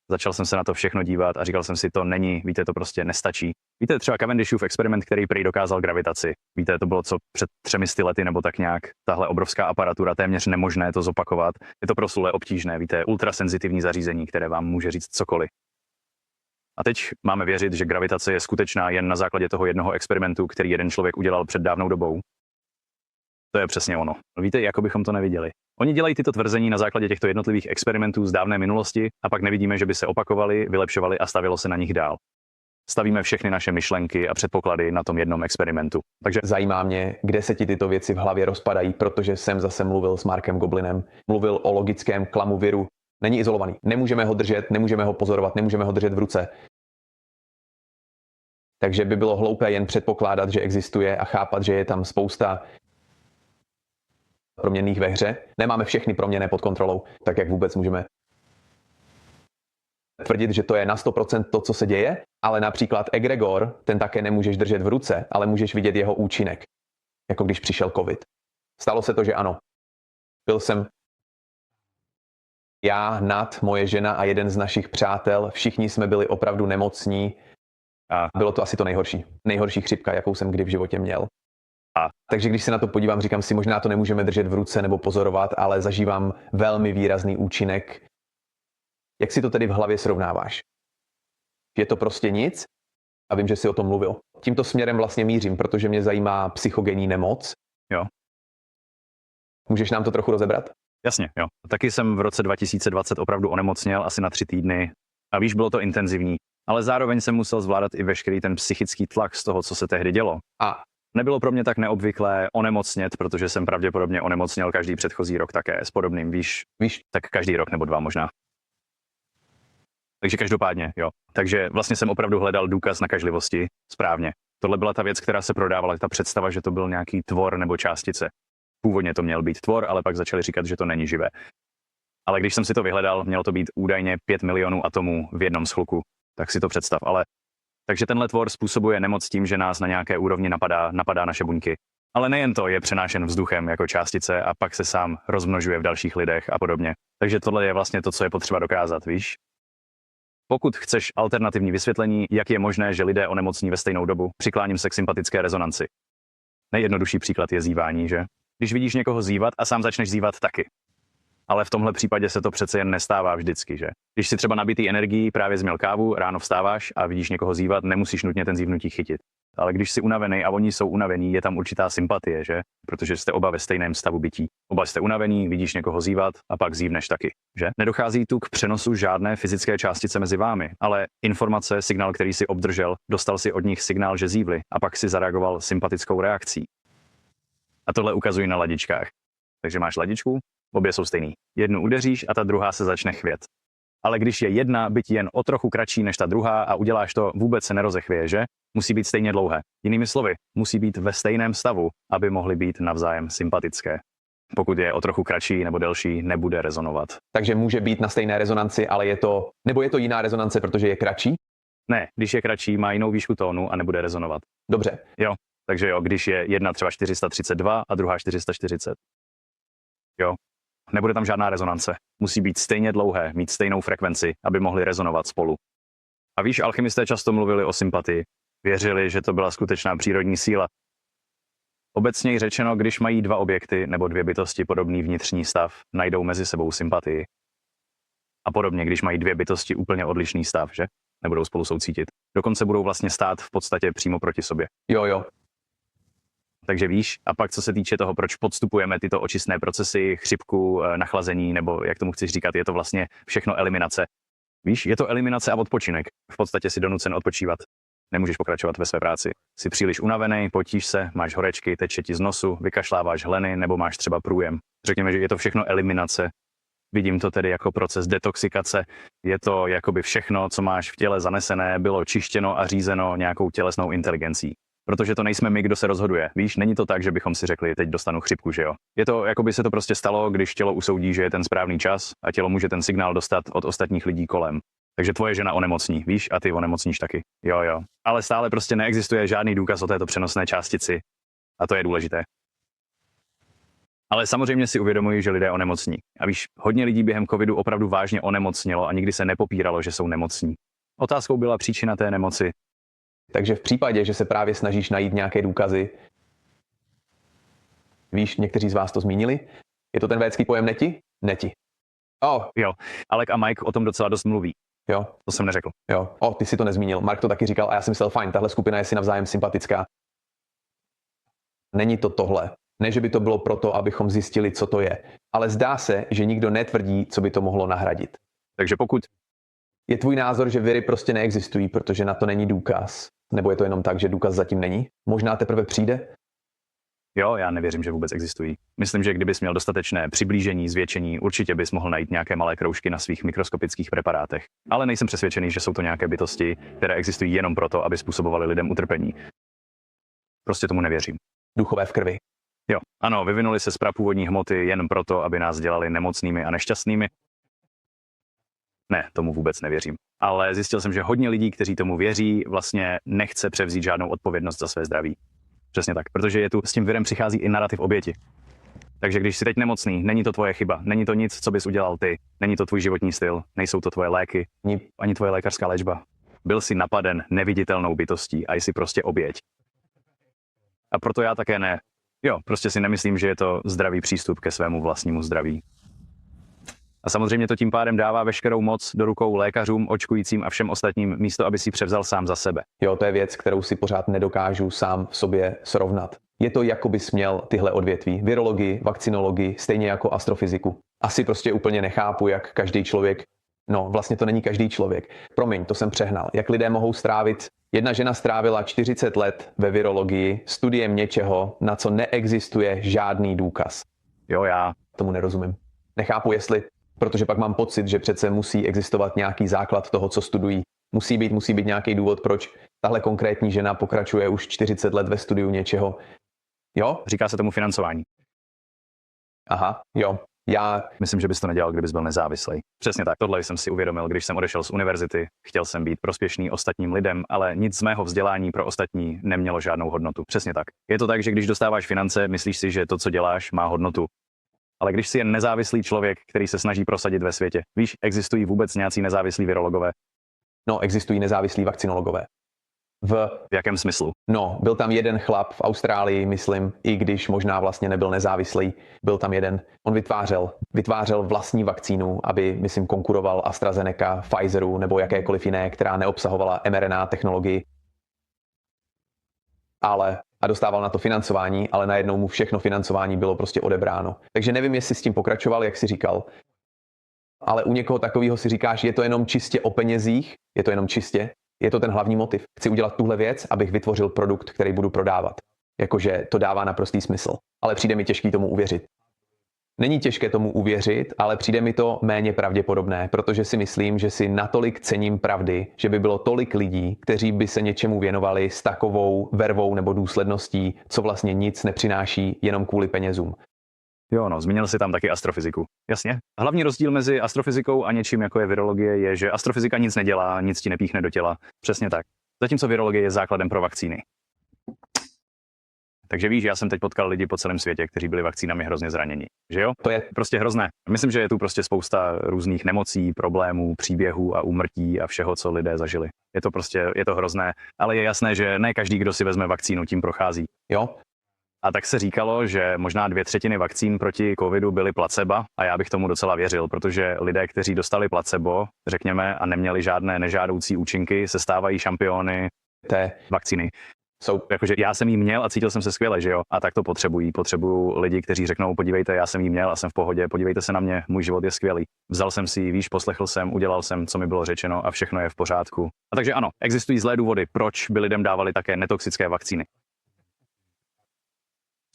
Začal jsem se na to všechno dívat a říkal jsem si, to není, víte, to prostě nestačí. Víte, třeba Cavendishův experiment, který prý dokázal gravitaci. Víte, to bylo co před 300 lety nebo tak nějak. Tahle obrovská aparatura, téměř nemožné to zopakovat. Je to proslulé obtížné, víte, ultrasenzitivní zařízení, které vám může říct cokoliv. A teď máme věřit, že gravitace je skutečná jen na základě toho jednoho experimentu, který jeden člověk udělal před dávnou dobou. To je přesně ono. Víte, jako bychom to neviděli. Oni dělají tyto tvrzení na základě těchto jednotlivých experimentů z dávné minulosti a pak nevidíme, že by se opakovaly, vylepšovaly a stavilo se na nich dál. Stavíme všechny naše myšlenky a předpoklady na tom jednom experimentu. Takže Zajímá mě, kde se ti tyto věci v hlavě rozpadají, protože jsem zase mluvil s Markem Goblinem. Mluvil o logickém klamu viru. Není izolovaný. Nemůžeme ho držet, nemůžeme ho pozorovat, nemůžeme ho držet v ruce. Takže by bylo hloupé jen předpokládat, že existuje a chápat, že je tam spousta proměnných ve hře. Nemáme všechny proměnné pod kontrolou, tak jak vůbec můžeme tvrdit, že to je na 100% to, co se děje, ale například egregor, ten také nemůžeš držet v ruce, ale můžeš vidět jeho účinek, jako když přišel covid. Stalo se to, že ano. Byl jsem já, Nat, moje žena a jeden z našich přátel, všichni jsme byli opravdu nemocní a bylo to asi to nejhorší. Nejhorší chřipka, jakou jsem kdy v životě měl. Takže když se na to podívám, říkám si, možná to nemůžeme držet v ruce nebo pozorovat, ale zažívám velmi výrazný účinek. Jak si to tedy v hlavě srovnáváš? Je to prostě nic? A vím, že jsi o tom mluvil. Tímto směrem vlastně mířím, protože mě zajímá psychogenní nemoc. jo, Můžeš nám to trochu rozebrat? jasně, jo. Taky jsem v roce 2020 opravdu onemocněl asi na 3 týdny a víš, bylo to intenzivní, ale zároveň jsem musel zvládat i veškerý ten psychický tlak z toho, co se tehdy dělo. A Nebylo pro mě tak neobvyklé onemocnět, protože jsem pravděpodobně onemocněl každý předchozí rok také s podobným, víš, tak každý rok nebo 2 možná. Takže každopádně, jo. Takže vlastně jsem opravdu hledal důkaz nakažlivosti správně. Tohle byla ta věc, která se prodávala, ta představa, že to byl nějaký tvor nebo částice. Původně to měl být tvor, ale pak začali říkat, že to není živé. Ale když jsem si to vyhledal, mělo to být údajně 5 milionů atomů v jednom schluku. Tak si to představ, ale takže tenhle tvor způsobuje nemoc tím, že nás na nějaké úrovni napadá naše buňky. Ale nejen to, je přenášen vzduchem jako částice a pak se sám rozmnožuje v dalších lidech a podobně. Takže tohle je vlastně to, co je potřeba dokázat, víš? Pokud chceš alternativní vysvětlení, jak je možné, že lidé onemocní ve stejnou dobu, přikláním se k sympatické rezonanci. Nejjednodušší příklad je zívání, že? Když vidíš někoho zívat a sám začneš zívat taky. Ale v tomhle případě se to přece jen nestává vždycky, že? Když si třeba nabitý energií právě změl kávu, ráno vstáváš a vidíš někoho zívat, nemusíš nutně ten zívnutí chytit. Ale když jsi unavený a oni jsou unavení, je tam určitá sympatie, že? Protože jste oba ve stejném stavu bytí. Oba jste unavení, vidíš někoho zívat a pak zívneš taky, že? Nedochází tu k přenosu žádné fyzické částice mezi vámi, ale informace, signál, který si obdržel, dostal si od nich signál, že zívli a pak si zareagoval sympatickou reakcí. A tohle ukazují na ladičkách. Takže máš ladičku, obě jsou stejný. Jednu udeříš a ta druhá se začne chvět. Ale když je jedna, byť jen o trochu kratší než ta druhá a uděláš to, vůbec se nerozechvěje, že? Musí být stejně dlouhé. Jinými slovy, musí být ve stejném stavu, aby mohly být navzájem sympatické. Pokud je o trochu kratší nebo delší, nebude rezonovat. takže může být na stejné rezonanci, ale je to jiná rezonance, protože je kratší? Ne, když je kratší, má jinou výšku tónu a nebude rezonovat. Dobře. Jo, takže jo, když je jedna třeba 432 a druhá 440. Jo, nebude tam žádná rezonance. Musí být stejně dlouhé, mít stejnou frekvenci, aby mohly rezonovat spolu. A víš, alchymisté často mluvili o sympatii. Věřili, že to byla skutečná přírodní síla. Obecněji řečeno, když mají 2 objekty nebo 2 bytosti podobný vnitřní stav, najdou mezi sebou sympatii. A podobně, když mají 2 bytosti úplně odlišný stav, že? Nebudou spolu soucítit. Dokonce budou vlastně stát v podstatě přímo proti sobě. Jo. Takže víš, a pak co se týče toho, proč podstupujeme tyto očistné procesy, chřipku, nachlazení, nebo jak tomu chceš říkat, je to vlastně všechno eliminace. Víš, je to eliminace a odpočinek. V podstatě si donucen odpočívat. Nemůžeš pokračovat ve své práci. Jsi příliš unavený, potíš se, máš horečky, teče ti z nosu, vykašláváš hleny nebo máš třeba průjem. Řekněme, že je to všechno eliminace. Vidím to tedy jako proces detoxikace. Je to jakoby všechno, co máš v těle zanesené, bylo čištěno a řízeno nějakou tělesnou inteligencí. Protože to nejsme my, kdo se rozhoduje. Víš, není to tak, že bychom si řekli, teď dostanu chřipku, že jo. Je to, jako by se to prostě stalo, když tělo usoudí, že je ten správný čas a tělo může ten signál dostat od ostatních lidí kolem. Takže tvoje žena onemocní, víš, a ty onemocníš taky. Jo. Ale stále prostě neexistuje žádný důkaz o této přenosné částici. A to je důležité. Ale samozřejmě si uvědomuji, že lidé onemocní. A víš, hodně lidí během covidu opravdu vážně onemocnělo a nikdy se nepopíralo, že jsou nemocní. Otázkou byla příčina té nemoci. Takže v případě, že se právě snažíš najít nějaké důkazy, víš, někteří z vás to zmínili, je to ten védský pojem neti? Neti. Jo, Alec a Mike o tom docela dost mluví. Jo, To jsem neřekl. jo. Ty si to nezmínil. Mark to taky říkal a já jsem myslel, fajn, tahle skupina je si navzájem sympatická. Není to tohle. Ne, že by to bylo proto, abychom zjistili, co to je. Ale zdá se, že nikdo netvrdí, co by to mohlo nahradit. Takže pokud Je tvůj názor, že viry prostě neexistují, protože na to není důkaz? Nebo je to jenom tak, že důkaz zatím není? Možná teprve přijde? jo, já nevěřím, že vůbec existují. Myslím, že kdybys měl dostatečné přiblížení, zvětšení, určitě bys mohl najít nějaké malé kroužky na svých mikroskopických preparátech. Ale nejsem přesvědčený, že jsou to nějaké bytosti, které existují jenom proto, aby způsobovaly lidem utrpení. Prostě tomu nevěřím. Duchové v krvi. Jo, ano, vyvinuli se z prapůvodní hmoty jen proto, aby nás dělali nemocnými a nešťastnými. Ne, tomu vůbec nevěřím. Ale zjistil jsem, že hodně lidí, kteří tomu věří, vlastně nechce převzít žádnou odpovědnost za své zdraví. Přesně tak, protože je tu s tím virem přichází i narrativ oběti. Takže když jsi teď nemocný, není to tvoje chyba, není to nic, co bys udělal ty, není to tvůj životní styl, nejsou to tvoje léky, ani tvoje lékařská léčba. Byl jsi napaden neviditelnou bytostí a jsi prostě oběť. A proto já také ne. Jo, prostě si nemyslím, že je to zdravý přístup ke svému vlastnímu zdraví. A samozřejmě to tím pádem dává veškerou moc do rukou lékařům, očkujícím a všem ostatním, místo aby si převzal sám za sebe. Jo, to je věc, kterou si pořád nedokážu sám v sobě srovnat. Je to, jako bys měl tyhle odvětví, virologii, vakcinologii, stejně jako astrofyziku. Asi prostě úplně nechápu, jak každý člověk, vlastně to není každý člověk. Promiň, to jsem přehnal. Jak lidé mohou strávit, jedna žena strávila 40 let ve virologii studiem něčeho, na co neexistuje žádný důkaz. Jo, já tomu nerozumím. Nechápu, protože pak mám pocit, že přece musí existovat nějaký základ toho, co studují. Musí být nějaký důvod, proč tahle konkrétní žena pokračuje už 40 let ve studiu něčeho. Jo? Říká se tomu financování. Aha, jo. Já Myslím, že bys to nedělal, kdybys byl nezávislý. Přesně tak, tohle jsem si uvědomil, když jsem odešel z univerzity. Chtěl jsem být prospěšný ostatním lidem, ale nic z mého vzdělání pro ostatní nemělo žádnou hodnotu. Přesně tak. Je to tak, že když dostáváš finance, myslíš si, že to, co děláš, má hodnotu. Ale když jsi jen nezávislý člověk, který se snaží prosadit ve světě, víš, existují vůbec nějací nezávislí virologové? existují nezávislí vakcinologové. V jakém smyslu? Byl tam jeden chlap v Austrálii, myslím, i když možná vlastně nebyl nezávislý, byl tam jeden. On vytvářel vlastní vakcínu, aby, myslím, konkuroval AstraZeneca, Pfizeru nebo jakékoliv jiné, která neobsahovala mRNA technologii. A dostával na to financování, ale najednou mu všechno financování bylo prostě odebráno. Takže nevím, jestli s tím pokračoval, jak si říkal. Ale u někoho takového si říkáš, je to jenom čistě o penězích, je to ten hlavní motiv. Chci udělat tuhle věc, abych vytvořil produkt, který budu prodávat. Jakože to dává naprostý smysl. Ale přijde mi těžký tomu uvěřit. Není těžké tomu uvěřit, ale přijde mi to méně pravděpodobné, protože si myslím, že si natolik cením pravdy, že by bylo tolik lidí, kteří by se něčemu věnovali s takovou vervou nebo důsledností, co vlastně nic nepřináší jenom kvůli penězům. Jo, zmínil jsi tam taky astrofyziku. Jasně. Hlavní rozdíl mezi astrofyzikou a něčím, jako je virologie, je, že astrofyzika nic nedělá, nic ti nepíchne do těla. Přesně tak. Zatímco virologie je základem pro vakcíny. Takže víš, já jsem teď potkal lidi po celém světě, kteří byli vakcínami hrozně zraněni. Že jo? To je prostě hrozné. Myslím, že je tu prostě spousta různých nemocí, problémů, příběhů a úmrtí a všeho, co lidé zažili. Je to hrozné, ale je jasné, že ne každý, kdo si vezme vakcínu, tím prochází. Jo? A tak se říkalo, že možná 2/3 vakcín proti covidu byly placebo a já bych tomu docela věřil, protože lidé, kteří dostali placebo, řekněme, a neměli žádné nežádoucí účinky, se stávají šampiony té vakcíny. Jakože já jsem jí měl a cítil jsem se skvěle, že jo? A tak to potřebuju lidi, kteří řeknou, podívejte, já jsem jí měl a jsem v pohodě, podívejte se na mě, můj život je skvělý. Vzal jsem si ji, víš, poslechl jsem, udělal jsem, co mi bylo řečeno a všechno je v pořádku. A takže ano, existují zlé důvody, proč by lidem dávali také netoxické vakcíny.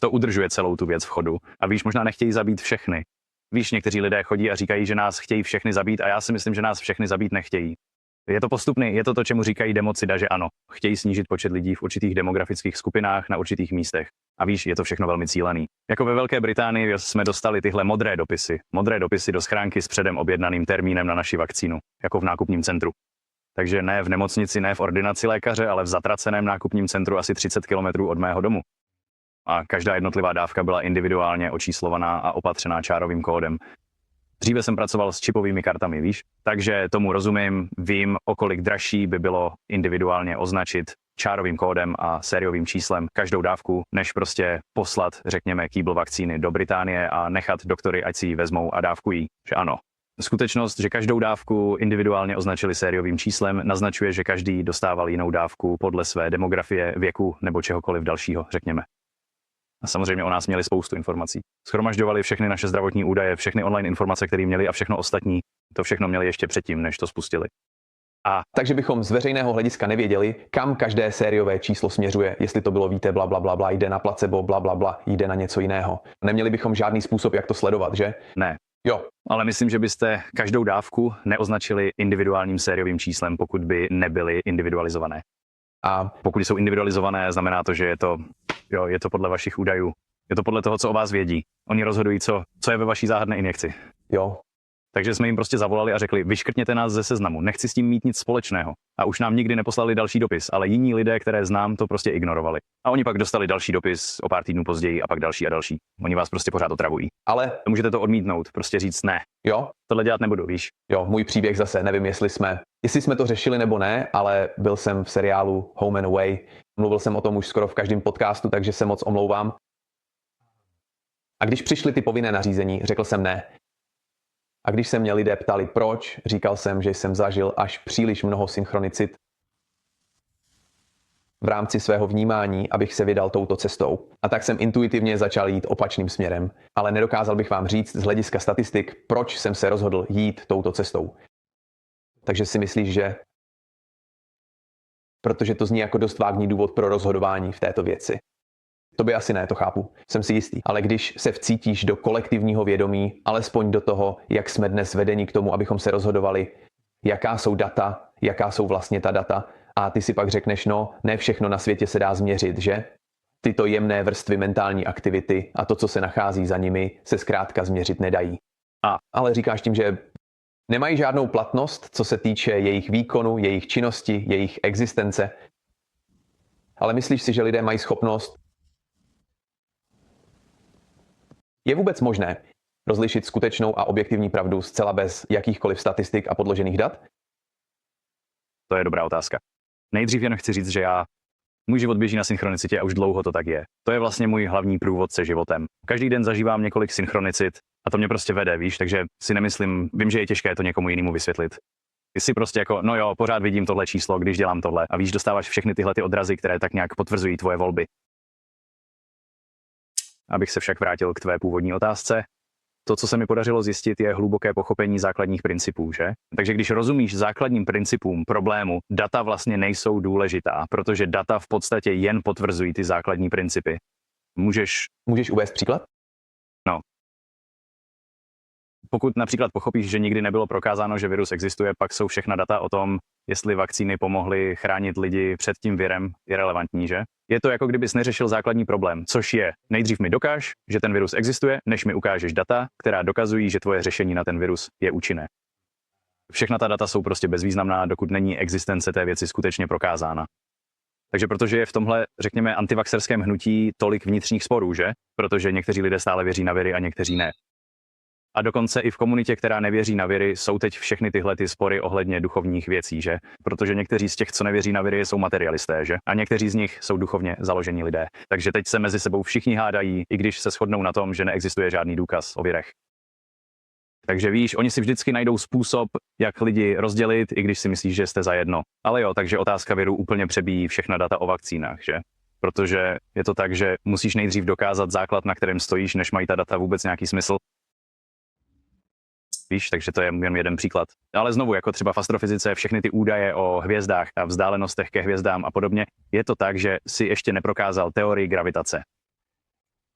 To udržuje celou tu věc v chodu. A víš, možná nechtějí zabít všechny. Víš, někteří lidé chodí a říkají, že nás chtějí všechny zabít a já si myslím, že nás všechny zabít nechtějí. Je to postupný, je to, čemu říkají democida, že ano, chtějí snížit počet lidí v určitých demografických skupinách na určitých místech. A víš, je to všechno velmi cílený. Jako ve Velké Británii jsme dostali tyhle modré dopisy do schránky s předem objednaným termínem na naši vakcínu, jako v nákupním centru. Takže ne v nemocnici, ne v ordinaci lékaře, ale v zatraceném nákupním centru asi 30 kilometrů od mého domu. A každá jednotlivá dávka byla individuálně očíslovaná a opatřená čárovým kódem. Dříve jsem pracoval s čipovými kartami, víš? Takže tomu rozumím, vím, o kolik dražší by bylo individuálně označit čárovým kódem a sériovým číslem každou dávku, než prostě poslat, řekněme, kýbl vakcíny do Británie a nechat doktory, ať si ji vezmou a dávkují. Že ano. Skutečnost, že každou dávku individuálně označili sériovým číslem, naznačuje, že každý dostával jinou dávku podle své demografie, věku nebo čehokoliv dalšího, řekněme. A samozřejmě o nás měli spoustu informací. Schromažďovali všechny naše zdravotní údaje, všechny online informace, které měli a všechno ostatní. To všechno měli ještě předtím, než to spustili. Takže bychom z veřejného hlediska nevěděli, kam každé sériové číslo směřuje, jestli to bylo víte, bla, bla, bla, bla, jde na placebo, bla, bla, bla, jde na něco jiného. Neměli bychom žádný způsob, jak to sledovat, že? Ne. Jo. Ale myslím, že byste každou dávku neoznačili individuálním sériovým číslem, pokud by nebyly individualizované. A pokud jsou individualizované, znamená to, že je to podle vašich údajů. Je to podle toho, co o vás vědí. Oni rozhodují, co je ve vaší záhadné injekci. jo. Takže jsme jim prostě zavolali a řekli, vyškrtněte nás ze seznamu, nechci s tím mít nic společného. A už nám nikdy neposlali další dopis, ale jiní lidé, které znám, to prostě ignorovali. A oni pak dostali další dopis o pár týdnů později a pak další a další. Oni vás prostě pořád otravují. Ale Můžete to odmítnout, prostě říct ne. jo, Tohle dělat nebudu, víš? jo, můj příběh zase, nevím, jestli jsme to řešili nebo ne, ale byl jsem v seriálu Home and Away. Mluvil jsem o tom už skoro v každém podcastu, takže se moc omlouvám. A když přišly ty povinné nařízení, řekl jsem ne. A když se mě lidé ptali proč, říkal jsem, že jsem zažil až příliš mnoho synchronicit v rámci svého vnímání, abych se vydal touto cestou. A tak jsem intuitivně začal jít opačným směrem. Ale nedokázal bych vám říct z hlediska statistik, proč jsem se rozhodl jít touto cestou. Takže si myslíš, že... Protože to zní jako dost vágní důvod pro rozhodování v této věci. To by asi ne, to chápu, jsem si jistý. Ale když se vcítíš do kolektivního vědomí, alespoň do toho, jak jsme dnes vedeni k tomu, abychom se rozhodovali, jaká jsou data, jaká jsou vlastně ta data, a ty si pak řekneš, no, ne všechno na světě se dá změřit, že? Tyto jemné vrstvy mentální aktivity a to, co se nachází za nimi, se zkrátka změřit nedají. Ale říkáš tím, že nemají žádnou platnost, co se týče jejich výkonu, jejich činnosti, jejich existence. Ale myslíš si, že lidé mají schopnost... Je vůbec možné rozlišit skutečnou a objektivní pravdu zcela bez jakýchkoliv statistik a podložených dat? To je dobrá otázka. Nejdřív jen chci říct, že můj život běží na synchronicitě a už dlouho to tak je. To je vlastně můj hlavní průvodce životem. Každý den zažívám několik synchronicit a to mě prostě vede, víš, takže si nemyslím, vím, že je těžké to někomu jinému vysvětlit. Ty si prostě jako, no jo, pořád vidím tohle číslo, když dělám tohle a víš, dostáváš všechny tyhle ty odrazy, které tak nějak potvrzují tvoje volby. Abych se však vrátil k tvé původní otázce. To, co se mi podařilo zjistit, je hluboké pochopení základních principů, že? Takže když rozumíš základním principům problému, data vlastně nejsou důležitá, protože data v podstatě jen potvrzují ty základní principy. Můžeš uvést příklad? No. Pokud například pochopíš, že nikdy nebylo prokázáno, že virus existuje, pak jsou všechna data o tom, jestli vakcíny pomohly chránit lidi před tím virem, irelevantní, že? Je to jako kdybys neřešil základní problém, což je, nejdřív mi dokáž, že ten virus existuje, než mi ukážeš data, která dokazují, že tvoje řešení na ten virus je účinné. Všechna ta data jsou prostě bezvýznamná, dokud není existence té věci skutečně prokázána. Takže protože je v tomhle, řekněme, antivaxerském hnutí tolik vnitřních sporů, že? Protože někteří lidé stále věří na viry a někteří ne. A dokonce i v komunitě, která nevěří na viry, jsou teď všechny tyhle ty spory ohledně duchovních věcí, že? Protože někteří z těch, co nevěří na viry, jsou materialisté, že? A někteří z nich jsou duchovně založení lidé. Takže teď se mezi sebou všichni hádají, i když se shodnou na tom, že neexistuje žádný důkaz o virech. Takže víš, oni si vždycky najdou způsob, jak lidi rozdělit, i když si myslíš, že jste zajedno. Ale jo, takže otázka viru úplně přebíjí všechna data o vakcínách, že? Protože je to tak, že musíš nejdřív dokázat základ, na kterém stojíš, než mají ta data vůbec nějaký smysl. Víš, takže to je jen jeden příklad. Ale znovu, jako třeba v astrofyzice, všechny ty údaje o hvězdách a vzdálenostech ke hvězdám a podobně, je to tak, že si ještě neprokázal teorii gravitace.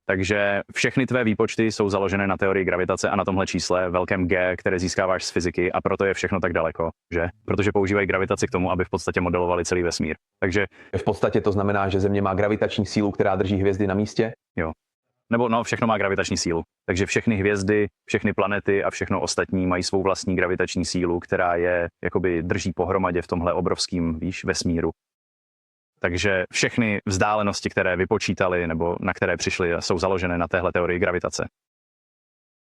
Takže všechny tvé výpočty jsou založené na teorii gravitace a na tomhle čísle, velkém G, které získáváš z fyziky, a proto je všechno tak daleko, že? Protože používají gravitaci k tomu, aby v podstatě modelovali celý vesmír. Takže V podstatě to znamená, že Země má gravitační sílu, která drží hvězdy na místě? jo. Nebo no, všechno má gravitační sílu. Takže všechny hvězdy, všechny planety a všechno ostatní mají svou vlastní gravitační sílu, která je jakoby drží pohromadě v tomhle obrovském, víš, vesmíru. Takže všechny vzdálenosti, které vypočítali nebo na které přišli, jsou založené na téhle teorii gravitace.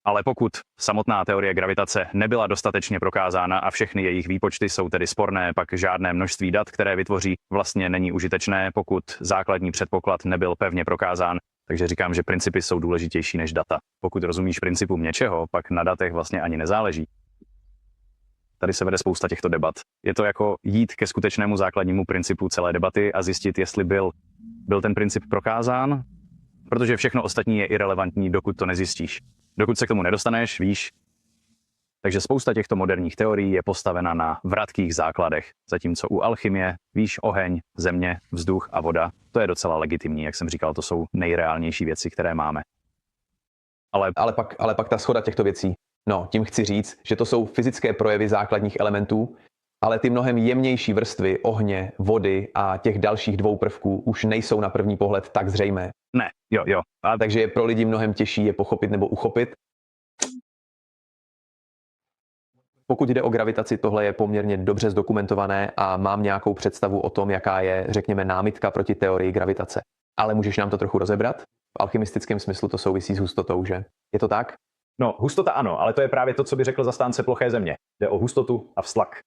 Ale pokud samotná teorie gravitace nebyla dostatečně prokázána a všechny jejich výpočty jsou tedy sporné, pak žádné množství dat, které vytvoří, vlastně není užitečné, pokud základní předpoklad nebyl pevně prokázán. Takže říkám, že principy jsou důležitější než data. Pokud rozumíš principům něčeho, pak na datech vlastně ani nezáleží. tady se vede spousta těchto debat. Je to jako jít ke skutečnému základnímu principu celé debaty a zjistit, jestli byl ten princip prokázán, protože všechno ostatní je irelevantní, dokud to nezjistíš. Dokud se k tomu nedostaneš, víš. Takže spousta těchto moderních teorií je postavena na vratkých základech, zatímco u alchymie, víš, oheň, země, vzduch a voda, to je docela legitimní, jak jsem říkal, to jsou nejreálnější věci, které máme. Ale pak ta shoda těchto věcí. No, tím chci říct, že to jsou fyzické projevy základních elementů, ale ty mnohem jemnější vrstvy ohně, vody a těch dalších dvou prvků už nejsou na první pohled tak zřejmé. Ne, jo. Takže je pro lidi mnohem těžší je pochopit nebo uchopit. Pokud jde o gravitaci, tohle je poměrně dobře zdokumentované a mám nějakou představu o tom, jaká je, řekněme, námitka proti teorii gravitace. Ale můžeš nám to trochu rozebrat? V alchymistickém smyslu to souvisí s hustotou, že? Je to tak? No, hustota ano, ale to je právě to, co by řekl zastánce ploché země. Jde o hustotu a vztlak.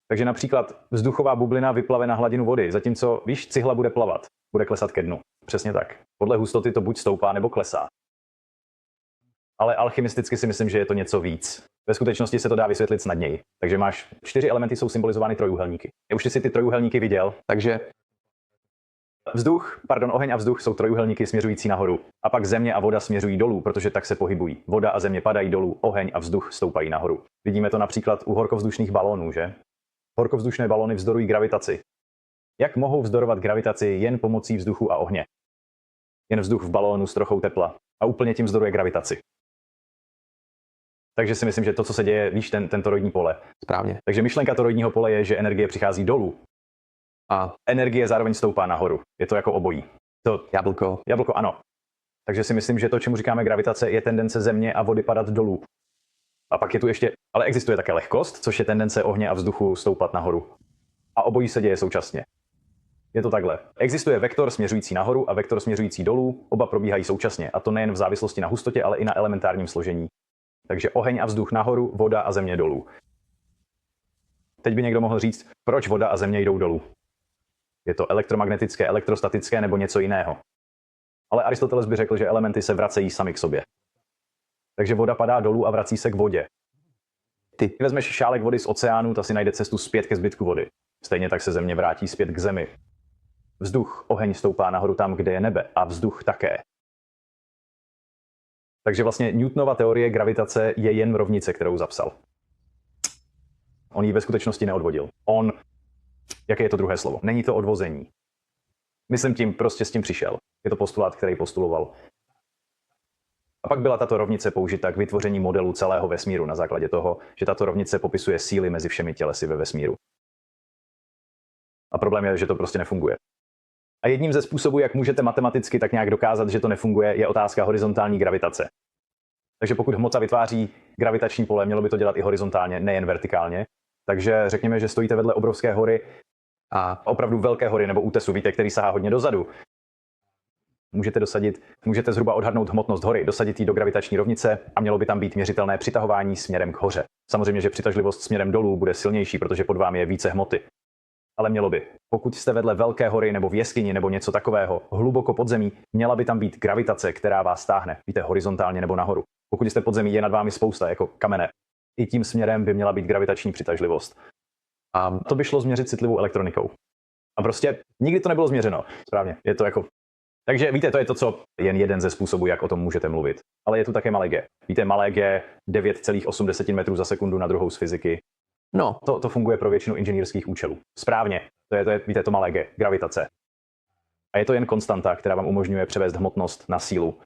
Takže například vzduchová bublina vyplave na hladinu vody, zatímco, víš, cihla bude plavat, bude klesat ke dnu. Přesně tak. Podle hustoty to buď stoupá, nebo klesá. Ale alchymisticky si myslím, že je to něco víc. Ve skutečnosti se to dá vysvětlit snadněji. Takže máš 4 elementy, jsou symbolizovány trojuhelníky. Už jsi ty trojuhelníky viděl. Takže oheň a vzduch jsou trojuhelníky směřující nahoru. A pak země a voda směřují dolů, protože tak se pohybují. Voda a země padají dolů, oheň a vzduch stoupají nahoru. Vidíme to například u horkovzdušných balónů, že? Horkovzdušné balóny vzdorují gravitaci. Jak mohou vzdorovat gravitaci jen pomocí vzduchu a ohně? Jen vzduch v balónu s trochou tepla. A úplně tím vzdoruje gravitaci. Takže si myslím, že to, co se děje, víš, ten toroidní pole. správně. Takže myšlenka toroidního pole je, že energie přichází dolů. A energie zároveň stoupá nahoru. Je to jako obojí. Jablko, ano. Takže si myslím, že to, čemu říkáme gravitace, je tendence země a vody padat dolů. A pak je tu ještě, ale existuje také lehkost, což je tendence ohně a vzduchu stoupat nahoru. A obojí se děje současně. Je to takhle. Existuje vektor směřující nahoru a vektor směřující dolů, oba probíhají současně. A to nejen v závislosti na hustotě, ale i na elementárním složení. Takže oheň a vzduch nahoru, voda a země dolů. Teď by někdo mohl říct, proč voda a země jdou dolů. Je to elektromagnetické, elektrostatické nebo něco jiného. Ale Aristoteles by řekl, že elementy se vracejí sami k sobě. Takže voda padá dolů a vrací se k vodě. Ty vezmeš šálek vody z oceánu, ta si najde cestu zpět ke zbytku vody. Stejně tak se země vrátí zpět k zemi. Oheň stoupá nahoru tam, kde je nebe, a vzduch také. Takže vlastně Newtonova teorie gravitace je jen rovnice, kterou zapsal. On ji ve skutečnosti neodvodil. Jaké je to druhé slovo? Není to odvození. Myslím tím, prostě s tím přišel. Je to postulát, který postuloval. A pak byla tato rovnice použita k vytvoření modelu celého vesmíru na základě toho, že tato rovnice popisuje síly mezi všemi tělesy ve vesmíru. A problém je, že to prostě nefunguje. A jedním ze způsobů, jak můžete matematicky tak nějak dokázat, že to nefunguje, je otázka horizontální gravitace. Takže pokud hmota vytváří gravitační pole, mělo by to dělat i horizontálně, nejen vertikálně. Takže řekněme, že stojíte vedle obrovské hory a opravdu velké hory nebo útesu, víte, který sahá hodně dozadu. Můžete zhruba odhadnout hmotnost hory, dosadit ji do gravitační rovnice a mělo by tam být měřitelné přitahování směrem k hoře. Samozřejmě, že přitažlivost směrem dolů bude silnější, protože pod vámi je více hmoty. Ale mělo by. Pokud jste vedle velké hory nebo v jeskyni nebo něco takového, hluboko pod zemí, měla by tam být gravitace, která vás táhne, víte, horizontálně nebo nahoru. Pokud jste pod zemí, je nad vámi spousta, jako kamene. I tím směrem by měla být gravitační přitažlivost. A to by šlo změřit citlivou elektronikou. A prostě nikdy to nebylo změřeno. Správně. Je to jako... Takže víte, to je to, co jen jeden ze způsobů, jak o tom můžete mluvit. Ale je tu také malé g. Víte, malé g 9,8 metrů za sekundu na druhou z fyziky. No, to funguje pro většinu inženýrských účelů. Správně. Víte, to malé g, gravitace. A je to jen konstanta, která vám umožňuje převést hmotnost na sílu.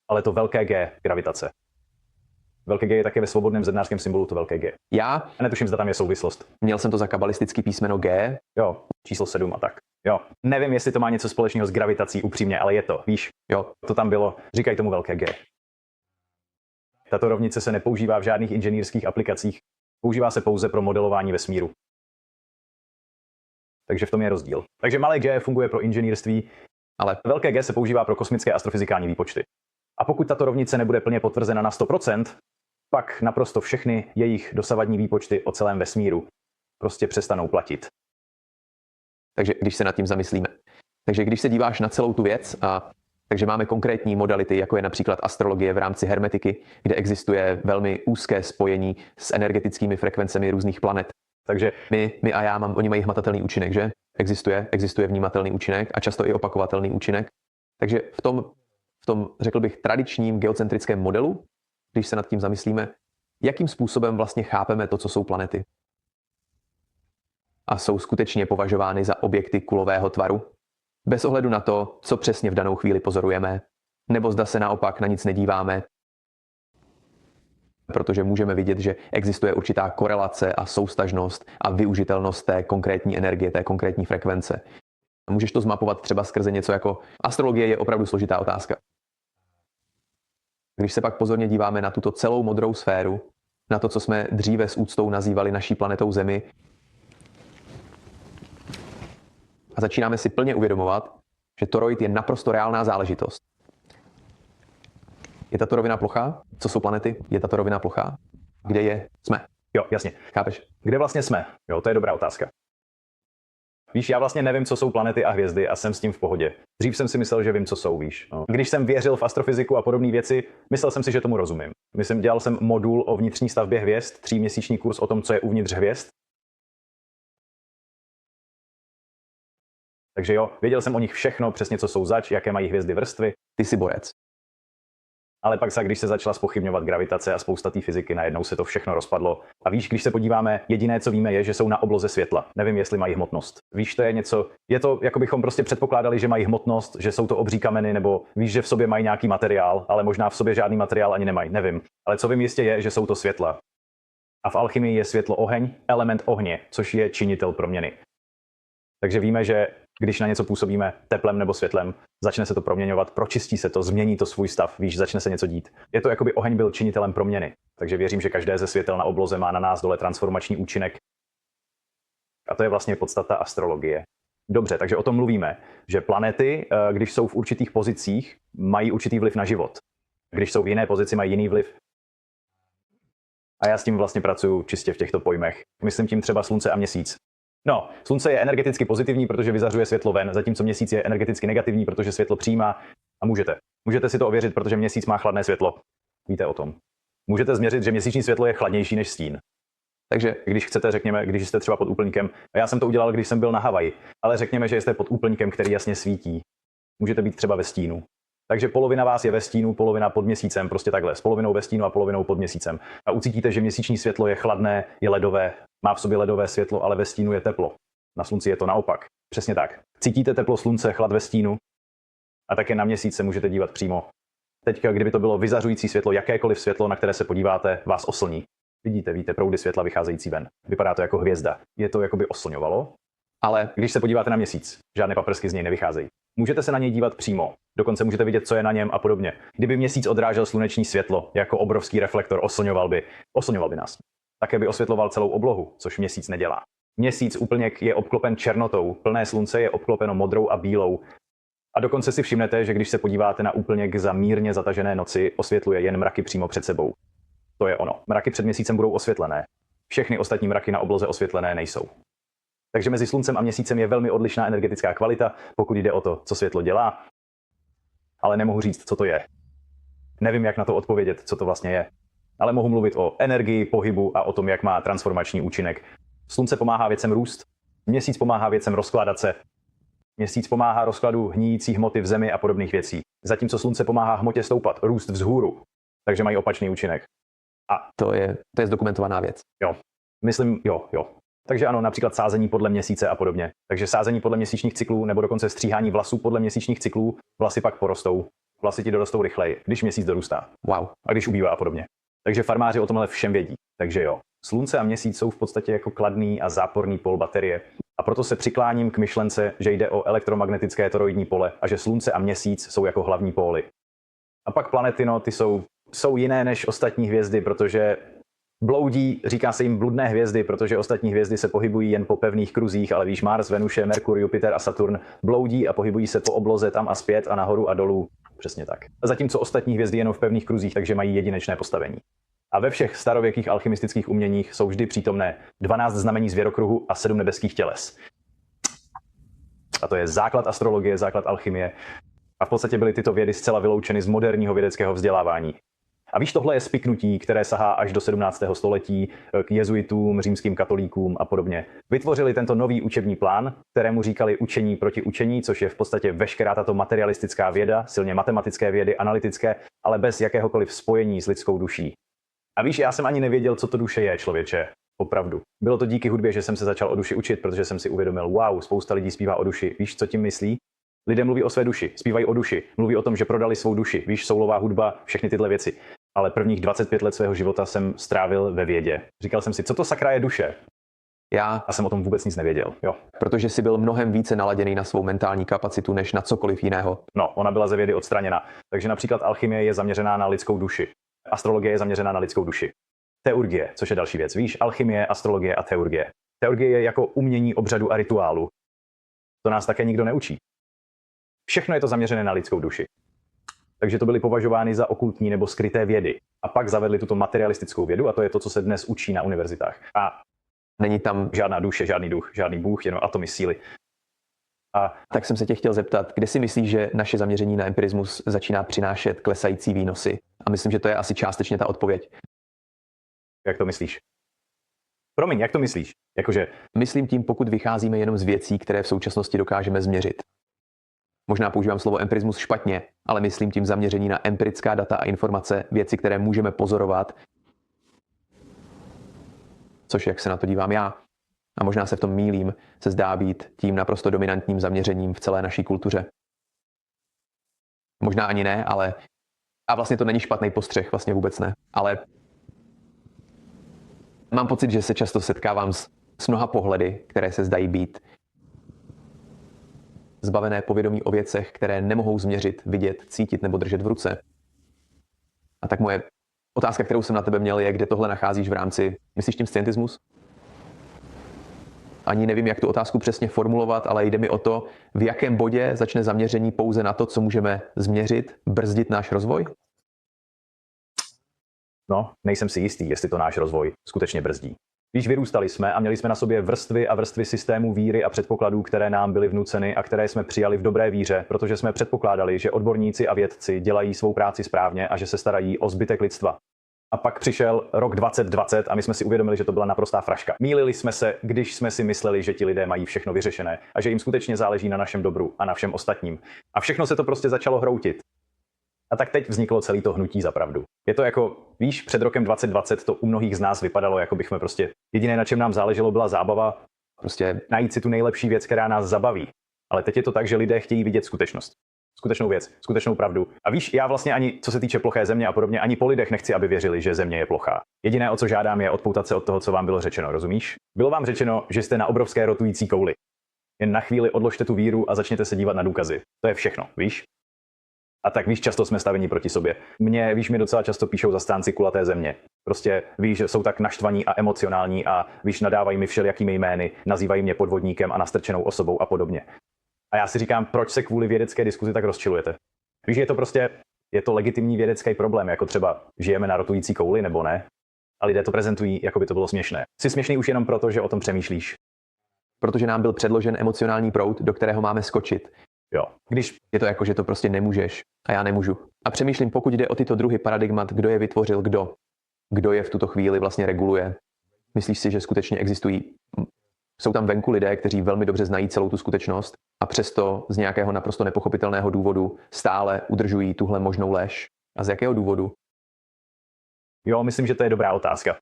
Ale to velké g, gravitace. Velké G je také ve svobodném zednářském symbolu to velké G. Já netuším, zda tam je souvislost. Měl jsem to za kabalistický písmeno G. Jo, číslo 7 a tak. Jo, nevím, jestli to má něco společného s gravitací upřímně, ale je to, víš. Jo, to tam bylo, říkají tomu velké G. Tato rovnice se nepoužívá v žádných inženýrských aplikacích, používá se pouze pro modelování vesmíru. Takže v tom je rozdíl. Takže malé G funguje pro inženýrství, ale velké G se používá pro kosmické astrofyzikální výpočty. A pokud tato rovnice nebude plně potvrzena na 100%, pak naprosto všechny jejich dosavadní výpočty o celém vesmíru prostě přestanou platit. Takže když se nad tím zamyslíme. Takže když se díváš na celou tu věc, Takže máme konkrétní modality, jako je například astrologie v rámci hermetiky, kde existuje velmi úzké spojení s energetickými frekvencemi různých planet. Takže my a já oni mají hmatatelný účinek, že? Existuje vnímatelný účinek a často i opakovatelný účinek. Takže v tom, řekl bych, tradičním geocentrickém modelu, když se nad tím zamyslíme, jakým způsobem vlastně chápeme to, co jsou planety. A jsou skutečně považovány za objekty kulového tvaru, bez ohledu na to, co přesně v danou chvíli pozorujeme, nebo zda se naopak na nic nedíváme, protože můžeme vidět, že existuje určitá korelace a souvztažnost a využitelnost té konkrétní energie, té konkrétní frekvence. A můžeš to zmapovat třeba skrze něco jako astrologie je opravdu složitá otázka. Když se pak pozorně díváme na tuto celou modrou sféru, na to, co jsme dříve s úctou nazývali naší planetou Zemi, a začínáme si plně uvědomovat, že toroid je naprosto reálná záležitost. Je tato rovina plochá? Co jsou planety? Je tato rovina plochá? Kde jsme? Jo, jasně. Chápeš? Kde vlastně jsme? Jo, to je dobrá otázka. Víš, já vlastně nevím, co jsou planety a hvězdy a jsem s tím v pohodě. Dřív jsem si myslel, že vím, co jsou, víš. No. Když jsem věřil v astrofyziku a podobné věci, myslel jsem si, že tomu rozumím. Dělal jsem modul o vnitřní stavbě hvězd, 3měsíční kurz o tom, co je uvnitř hvězd. Takže jo, věděl jsem o nich všechno, přesně co jsou zač, jaké mají hvězdy vrstvy. Ty jsi borec. Ale pak když se začala zpochybňovat gravitace a spousta té fyziky, najednou se to všechno rozpadlo. A víš, když se podíváme, jediné, co víme, je, že jsou na obloze světla. Nevím, jestli mají hmotnost. Víš, to je něco, je to, jako bychom prostě předpokládali, že mají hmotnost, že jsou to obří kameny, nebo víš, že v sobě mají nějaký materiál, ale možná v sobě žádný materiál ani nemají, nevím. Ale co vím jistě je, že jsou to světla. A v alchymii je světlo oheň, element ohně, což je činitel proměny. Takže víme, že když na něco působíme teplem nebo světlem, začne se to proměňovat, pročistí se to, změní to svůj stav, víš, začne se něco dít. Je to, jako by oheň byl činitelem proměny. Takže věřím, že každé ze světel na obloze má na nás dole transformační účinek. A to je vlastně podstata astrologie. Dobře, takže o tom mluvíme, že planety, když jsou v určitých pozicích, mají určitý vliv na život. Když jsou v jiné pozici, mají jiný vliv. A já s tím vlastně pracuji čistě v těchto pojmech. Myslím tím třeba Slunce a Měsíc. No, Slunce je energeticky pozitivní, protože vyzařuje světlo ven, zatímco Měsíc je energeticky negativní, protože světlo přijímá. A můžete si to ověřit, protože Měsíc má chladné světlo. Víte o tom. Můžete změřit, že měsíční světlo je chladnější než stín. Takže když chcete, řekněme, když jste třeba pod úplníkem, a já jsem to udělal, když jsem byl na Havaji, ale řekněme, že jste pod úplníkem, který jasně svítí. Můžete být třeba ve stínu. Takže polovina vás je ve stínu, polovina pod Měsícem, prostě takhle, s polovinou ve stínu a polovinou pod Měsícem. A ucítíte, že měsíční světlo je chladné, je ledové, má v sobě ledové světlo, ale ve stínu je teplo. Na Slunci je to naopak. Přesně tak. Cítíte teplo Slunce, chlad ve stínu a také na Měsíc se můžete dívat přímo. Teďka, kdyby to bylo vyzařující světlo, jakékoliv světlo, na které se podíváte, víte oslní. Víte proudy světla vycházející ven. Vypadá to jako hvězda. Je to jakoby oslňovalo, ale když se podíváte na Měsíc, žádné paprsky z něj nevycházejí. Můžete se na něj dívat přímo. Dokonce můžete vidět, co je na něm a podobně. Kdyby Měsíc odrážel sluneční světlo jako obrovský reflektor, oslňoval by nás. Také by osvětloval celou oblohu, což Měsíc nedělá. Měsíc úplněk je obklopen černotou, plné Slunce je obklopeno modrou a bílou. A dokonce si všimnete, že když se podíváte na úplněk za mírně zatažené noci, osvětluje jen mraky přímo před sebou. To je ono. Mraky před Měsícem budou osvětlené. Všechny ostatní mraky na obloze osvětlené nejsou. Takže mezi Sluncem a Měsícem je velmi odlišná energetická kvalita, pokud jde o to, co světlo dělá. Ale nemohu říct, co to je. Nevím, jak na to odpovědět, co to vlastně je. Ale mohu mluvit o energii, pohybu a o tom, jak má transformační účinek. Slunce pomáhá věcem růst, Měsíc pomáhá věcem rozkládat se. Měsíc pomáhá rozkladu hníjící hmoty v zemi a podobných věcí. Zatímco Slunce pomáhá hmotě stoupat, růst vzhůru. Takže mají opačný účinek. A to je zdokumentovaná věc. Jo. Myslím, jo. Takže ano, například sázení podle Měsíce a podobně. Takže sázení podle měsíčních cyklů nebo dokonce stříhání vlasů podle měsíčních cyklů, vlasy pak porostou. Vlasy ti dorostou rychleji, když Měsíc dorůstá. Wow. A když ubývá a podobně. Takže farmáři o tomhle všem vědí. Takže jo. Slunce a Měsíc jsou v podstatě jako kladný a záporný pól baterie. A proto se přikláním k myšlence, že jde o elektromagnetické toroidní pole a že Slunce a Měsíc jsou jako hlavní póly. A pak planety, no, ty jsou jiné než ostatní hvězdy, protože bloudí, říká se jim bludné hvězdy, protože ostatní hvězdy se pohybují jen po pevných kruzích, ale víš, Mars, Venuše, Merkur, Jupiter a Saturn bloudí a pohybují se po obloze tam a zpět a nahoru a dolů. Přesně tak. A zatímco ostatní hvězdy jenom v pevných kruzích, takže mají jedinečné postavení. A ve všech starověkých alchymistických uměních jsou vždy přítomné 12 znamení zvěrokruhu a 7 nebeských těles. A to je základ astrologie, základ alchymie. A v podstatě byly tyto vědy zcela vyloučeny z moderního vědeckého vzdělávání. A víš, tohle je spiknutí, které sahá až do 17. století k jezuitům, římským katolíkům a podobně. Vytvořili tento nový učební plán, kterému říkali učení proti učení, což je v podstatě veškerá tato materialistická věda, silně matematické vědy, analytické, ale bez jakéhokoliv spojení s lidskou duší. A víš, já jsem ani nevěděl, co to duše je, člověče. Opravdu. Bylo to díky hudbě, že jsem se začal o duši učit, protože jsem si uvědomil, wow, spousta lidí zpívá o duši. Víš, co tím myslí? Lidé mluví o své duši, zpívají o duši, mluví o tom, že prodali svou duši. Víš, soulová hudba, všechny tyhle věci. Ale prvních 25 let svého života jsem strávil ve vědě. Říkal jsem si, co to sakra je duše? A jsem o tom vůbec nic nevěděl. Jo. Protože jsi byl mnohem více naladěný na svou mentální kapacitu než na cokoliv jiného. No, ona byla ze vědy odstraněna. Takže například alchymie je zaměřená na lidskou duši. Astrologie je zaměřená na lidskou duši. Teurgie, což je další věc. Víš, alchymie, astrologie a teurgie. Teurgie je jako umění obřadu a rituálu. To nás také nikdo neučí. Všechno je to zaměřené na lidskou duši. Takže to byly považovány za okultní nebo skryté vědy. A pak zavedli tuto materialistickou vědu a to je to, co se dnes učí na univerzitách. A není tam žádná duše, žádný duch, žádný bůh, jenom atomy síly. Tak jsem se tě chtěl zeptat, kde si myslíš, že naše zaměření na empirismus začíná přinášet klesající výnosy? A myslím, že to je asi částečně ta odpověď. Jak to myslíš? Promiň, jak to myslíš? Jakože... Myslím tím, pokud vycházíme jenom z věcí, které v současnosti dokážeme změřit. Možná používám slovo empirismus špatně, ale myslím tím zaměření na empirická data a informace, věci, které můžeme pozorovat, což, jak se na to dívám já, a možná se v tom mýlím, se zdá být tím naprosto dominantním zaměřením v celé naší kultuře. Možná ani ne, ale... A vlastně to není špatný postřeh, vlastně vůbec ne. Ale mám pocit, že se často setkávám s mnoha pohledy, které se zdají být zbavené povědomí o věcech, které nemohou změřit, vidět, cítit nebo držet v ruce. A tak moje otázka, kterou jsem na tebe měl, je, kde tohle nacházíš v rámci, myslíš tím scientismus? Ani nevím, jak tu otázku přesně formulovat, ale jde mi o to, v jakém bodě začne zaměření pouze na to, co můžeme změřit, brzdit náš rozvoj? No, nejsem si jistý, jestli to náš rozvoj skutečně brzdí. Když vyrůstali jsme a měli jsme na sobě vrstvy a vrstvy systémů víry a předpokladů, které nám byly vnuceny a které jsme přijali v dobré víře, protože jsme předpokládali, že odborníci a vědci dělají svou práci správně a že se starají o zbytek lidstva. A pak přišel rok 2020 a my jsme si uvědomili, že to byla naprostá fraška. Mýlili jsme se, když jsme si mysleli, že ti lidé mají všechno vyřešené a že jim skutečně záleží na našem dobru a na všem ostatním. A všechno se to prostě začalo hroutit. A tak teď vzniklo celé to hnutí za pravdu. Je to jako, víš, před rokem 2020 to u mnohých z nás vypadalo, jako bychom prostě jediné, na čem nám záleželo, byla zábava, prostě najít si tu nejlepší věc, která nás zabaví. Ale teď je to tak, že lidé chtějí vidět skutečnost. Skutečnou věc, skutečnou pravdu. A víš, já vlastně ani, co se týče ploché země a podobně, ani po lidech nechci, aby věřili, že země je plochá. Jediné, o co žádám, je odpoutat se od toho, co vám bylo řečeno, rozumíš? Bylo vám řečeno, že jste na obrovské rotující kouli. Jen na chvíli odložte tu víru a začněte se dívat na důkazy. To je všechno, víš? A tak víš, často jsme staveni proti sobě. Mi docela často píšou zastánci kulaté země. Prostě víš, že jsou tak naštvaní a emocionální a víš, nadávají mi všelijakými jmény, nazývají mě podvodníkem a nastrčenou osobou a podobně. A já si říkám, proč se kvůli vědecké diskuzi tak rozčilujete? Víš, je to legitimní vědecký problém, jako třeba žijeme na rotující kouli nebo ne? A lidé to prezentují, jako by to bylo směšné. Jsi směšný už jenom proto, že o tom přemýšlíš. Protože nám byl předložen emocionální proud, do kterého máme skočit. Jo. Když je to jako, že to prostě nemůžeš a já nemůžu. A přemýšlím, pokud jde o tyto druhy paradigmat, kdo je vytvořil, kdo je v tuto chvíli vlastně reguluje. Myslíš si, že skutečně existují? Jsou tam venku lidé, kteří velmi dobře znají celou tu skutečnost a přesto z nějakého naprosto nepochopitelného důvodu stále udržují tuhle možnou lež. A z jakého důvodu? Jo, myslím, že to je dobrá otázka.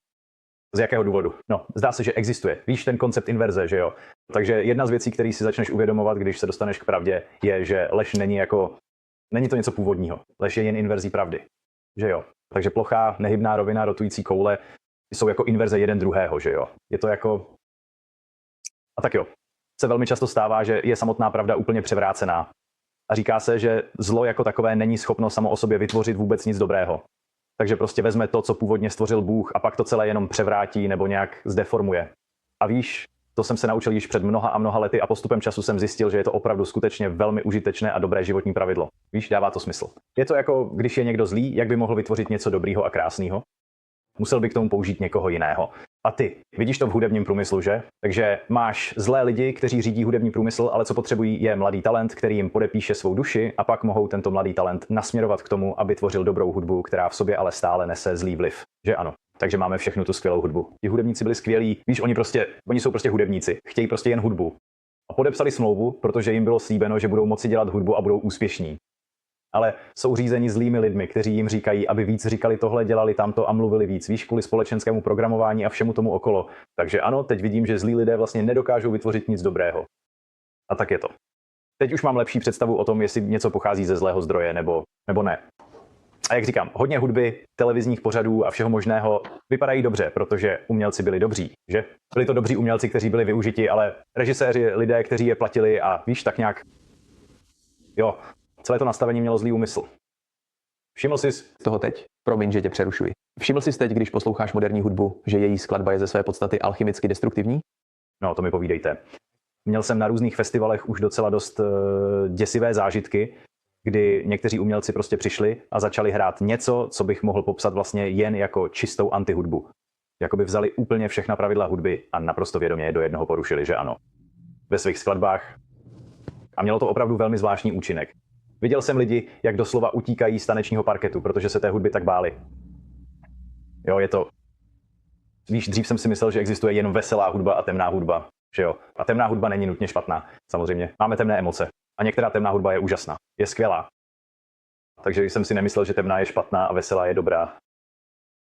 Z jakého důvodu? No, zdá se, že existuje. Víš ten koncept inverze, že jo? Takže jedna z věcí, který si začneš uvědomovat, když se dostaneš k pravdě, je, že lež není to něco původního. Lež je jen inverzí pravdy. Že jo? Takže plochá, nehybná rovina, rotující koule jsou jako inverze jeden druhého, že jo? Je to jako... A tak jo. Se velmi často stává, že je samotná pravda úplně převrácená. A říká se, že zlo jako takové není schopno samo o sobě vytvořit vůbec nic dobrého. Takže prostě vezme to, co původně stvořil Bůh a pak to celé jenom převrátí nebo nějak zdeformuje. A víš, to jsem se naučil již před mnoha a mnoha lety a postupem času jsem zjistil, že je to opravdu skutečně velmi užitečné a dobré životní pravidlo. Víš, dává to smysl. Je to jako, když je někdo zlý, jak by mohl vytvořit něco dobrýho a krásného? Musel by k tomu použít někoho jiného. a ty. Vidíš to v hudebním průmyslu, že? Takže máš zlé lidi, kteří řídí hudební průmysl, ale co potřebují je mladý talent, který jim podepíše svou duši a pak mohou tento mladý talent nasměrovat k tomu, aby tvořil dobrou hudbu, která v sobě ale stále nese zlý vliv. Že ano? Takže máme všechnu tu skvělou hudbu. Ti hudebníci byli skvělí. Víš, oni jsou prostě hudebníci. Chtějí prostě jen hudbu. A podepsali smlouvu, protože jim bylo slíbeno, že budou moci dělat hudbu a budou úspěšní. Ale jsou řízeni zlými lidmi, kteří jim říkají, aby víc říkali tohle, dělali tamto a mluvili víc, víš, kvůli společenskému programování a všemu tomu okolo. Takže ano, teď vidím, že zlí lidé vlastně nedokážou vytvořit nic dobrého. A tak je to. Teď už mám lepší představu o tom, jestli něco pochází ze zlého zdroje nebo ne. A jak říkám, hodně hudby, televizních pořadů a všeho možného vypadají dobře, protože umělci byli dobří, že? Byli to dobří umělci, kteří byli využiti, ale režiséři, lidé, kteří je platili a víš, tak nějak, jo, celé to nastavení mělo zlý úmysl. Všiml jsi toho teď? Promiň, že tě přerušuji. Všiml jsi teď, když posloucháš moderní hudbu, že její skladba je ze své podstaty alchymicky destruktivní? No, to mi povídejte. Měl jsem na různých festivalech už docela dost děsivé zážitky, kdy někteří umělci prostě přišli a začali hrát něco, co bych mohl popsat vlastně jen jako čistou antihudbu. Jakoby vzali úplně všechna pravidla hudby a naprosto vědomě je do jednoho porušili, že ano. Ve svých skladbách. A mělo to opravdu velmi zvláštní účinek. Viděl jsem lidi, jak doslova utíkají z tanečního parketu, protože se té hudby tak báli. Jo, je to... Víš, dřív jsem si myslel, že existuje jen veselá hudba a temná hudba. Že jo? A temná hudba není nutně špatná, samozřejmě. Máme temné emoce. A některá temná hudba je úžasná. Je skvělá. Takže jsem si nemyslel, že temná je špatná a veselá je dobrá.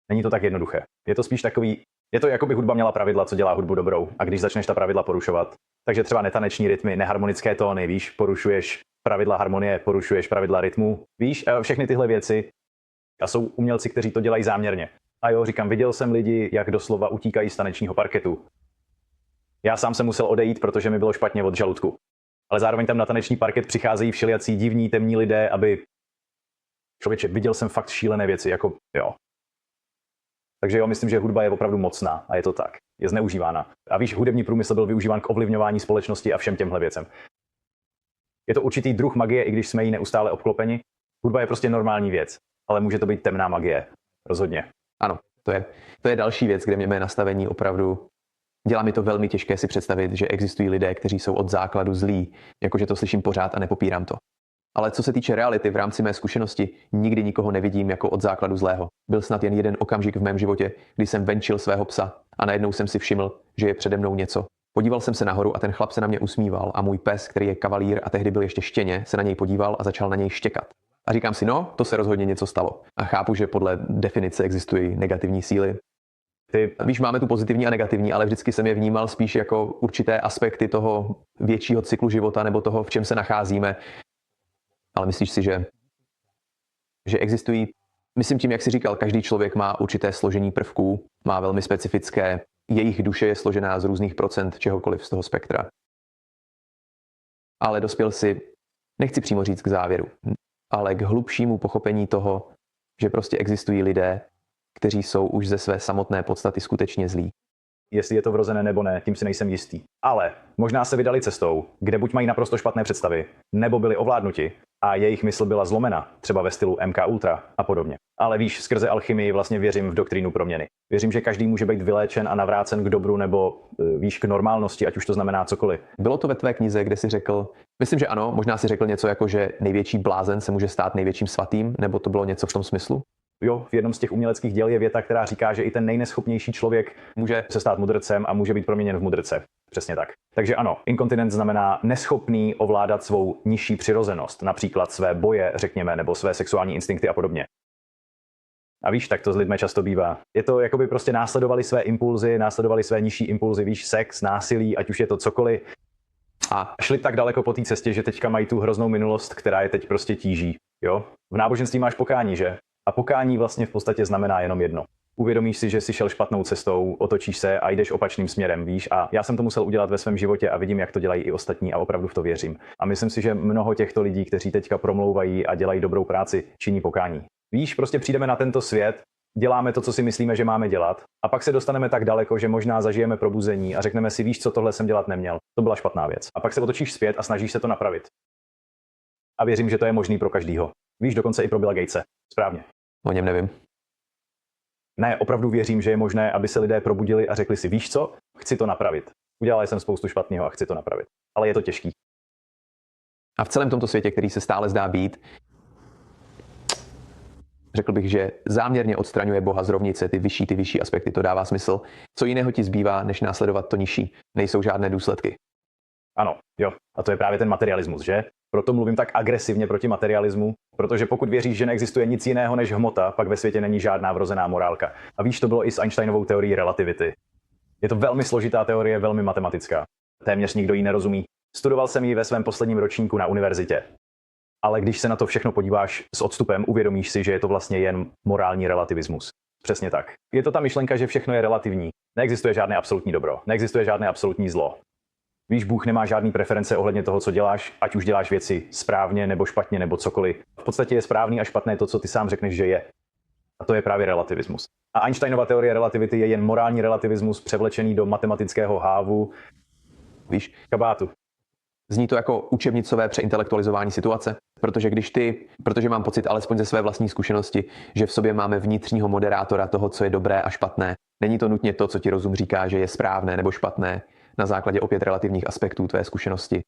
Není to tak jednoduché. Je to spíš takový... Je to jako by hudba měla pravidla, co dělá hudbu dobrou. A když začneš ta pravidla porušovat, takže třeba netaneční rytmy, neharmonické tóny, víš, porušuješ pravidla harmonie, porušuješ pravidla rytmu, víš, všechny tyhle věci. A jsou umělci, kteří to dělají záměrně. A jo, říkám, viděl jsem lidi, jak doslova utíkají z tanečního parketu. Já sám jsem musel odejít, protože mi bylo špatně od žaludku. Ale zároveň tam na taneční parket přicházejí všelijací divní, temní lidé, aby... Člověče, viděl jsem fakt šílené věci, jako jo. Takže jo, myslím, že hudba je opravdu mocná a je to tak. Je zneužívána. A víš, hudební průmysl byl využíván k ovlivňování společnosti a všem těmhle věcem. Je to určitý druh magie, i když jsme jí neustále obklopeni. Hudba je prostě normální věc, ale může to být temná magie. Rozhodně. Ano, to je další věc, kde mě mé nastavení opravdu... Dělá mi to velmi těžké si představit, že existují lidé, kteří jsou od základu zlí, jakože to slyším pořád a nepopírám to. Ale co se týče reality v rámci mé zkušenosti, nikdy nikoho nevidím jako od základu zlého. Byl snad jen jeden okamžik v mém životě, kdy jsem venčil svého psa a najednou jsem si všiml, že je přede mnou něco. Podíval jsem se nahoru a ten chlap se na mě usmíval a můj pes, který je kavalír a tehdy byl ještě štěně, se na něj podíval a začal na něj štěkat. A říkám si, no, to se rozhodně něco stalo. A chápu, že podle definice existují negativní síly. Víš, máme tu pozitivní a negativní, ale vždycky jsem je vnímal spíš jako určité aspekty toho většího cyklu života nebo toho, v čem se nacházíme. Ale myslíš si, že existují, myslím tím, jak jsi říkal, každý člověk má určité složení prvků, má velmi specifické, jejich duše je složená z různých procent čehokoliv z toho spektra. Ale dospěl si, nechci přímo říct k závěru, ale k hlubšímu pochopení toho, že prostě existují lidé, kteří jsou už ze své samotné podstaty skutečně zlí. Jestli je to vrozené nebo ne, tím si nejsem jistý. Ale možná se vydali cestou, kde buď mají naprosto špatné představy, nebo byli ovládnuti a jejich mysl byla zlomena, třeba ve stylu MK Ultra a podobně. Ale víš, skrze alchymii vlastně věřím v doktrínu proměny. Věřím, že každý může být vyléčen a navrácen k dobru nebo víš, k normálnosti, ať už to znamená cokoliv. Bylo to ve tvé knize, kde jsi řekl, myslím, že ano, možná si řekl něco jako, že největší blázen se může stát největším svatým, nebo to bylo něco v tom smyslu? Jo, v jednom z těch uměleckých děl je věta, která říká, že i ten nejneschopnější člověk může se stát mudrcem a může být proměněn v mudrce. Přesně tak. Takže ano, inkontinent znamená neschopný ovládat svou nižší přirozenost, například své boje, řekněme, nebo své sexuální instinkty a podobně. A víš, tak to s lidmi často bývá. Je to, jakoby prostě následovali své impulzy, následovali své nižší impulzy, víš, sex, násilí, ať už je to cokoliv. A šli tak daleko po té cestě, že teďka mají tu hroznou minulost, která je teď prostě tíží. Jo? V náboženství máš pokání, že? A pokání vlastně v podstatě znamená jenom jedno. Uvědomíš si, že jsi šel špatnou cestou, otočíš se a jdeš opačným směrem, víš? A já jsem to musel udělat ve svém životě a vidím, jak to dělají i ostatní a opravdu v to věřím. A myslím si, že mnoho těchto lidí, kteří teďka promlouvají a dělají dobrou práci, činí pokání. Víš, prostě přijdeme na tento svět, děláme to, co si myslíme, že máme dělat, a pak se dostaneme tak daleko, že možná zažijeme probuzení a řekneme si, víš co, tohle jsem dělat neměl. To byla špatná věc. A pak se otočíš zpět a snažíš se to napravit. A věřím, že to je možný pro každýho. Víš, dokonce i pro Billa Gatese. Správně. O něm nevím. Ne, opravdu věřím, že je možné, aby se lidé probudili a řekli si, víš co, chci to napravit. Udělal jsem spoustu špatného a chci to napravit. Ale je to těžký. A v celém tomto světě, který se stále zdá být, řekl bych, že záměrně odstraňuje Boha z rovnice, ty vyšší aspekty, to dává smysl. Co jiného ti zbývá, než následovat to nižší? Nejsou žádné důsledky. Ano, jo. A to je právě ten materialismus, že? Proto mluvím tak agresivně proti materialismu, protože pokud věříš, že neexistuje nic jiného než hmota, pak ve světě není žádná vrozená morálka. A víš, to bylo i s Einsteinovou teorií relativity. Je to velmi složitá teorie, velmi matematická. Téměř nikdo jí nerozumí. Studoval jsem ji ve svém posledním ročníku na univerzitě. Ale když se na to všechno podíváš s odstupem, uvědomíš si, že je to vlastně jen morální relativismus. Přesně tak. Je to ta myšlenka, že všechno je relativní. Neexistuje žádné absolutní dobro, neexistuje žádné absolutní zlo. Víš, Bůh nemá žádný preference ohledně toho, co děláš, ať už děláš věci správně nebo špatně nebo cokoliv. V podstatě je správný a špatné to, co ty sám řekneš, že je. A to je právě relativismus. A Einsteinova teorie relativity je jen morální relativismus převlečený do matematického hávu, víš, kabátu. Zní to jako učebnicové přeintelektualizování situace, protože mám pocit alespoň ze své vlastní zkušenosti, že v sobě máme vnitřního moderátora toho, co je dobré a špatné. Není to nutně to, co ti rozum říká, že je správné nebo špatné, na základě opět relativních aspektů tvé zkušenosti.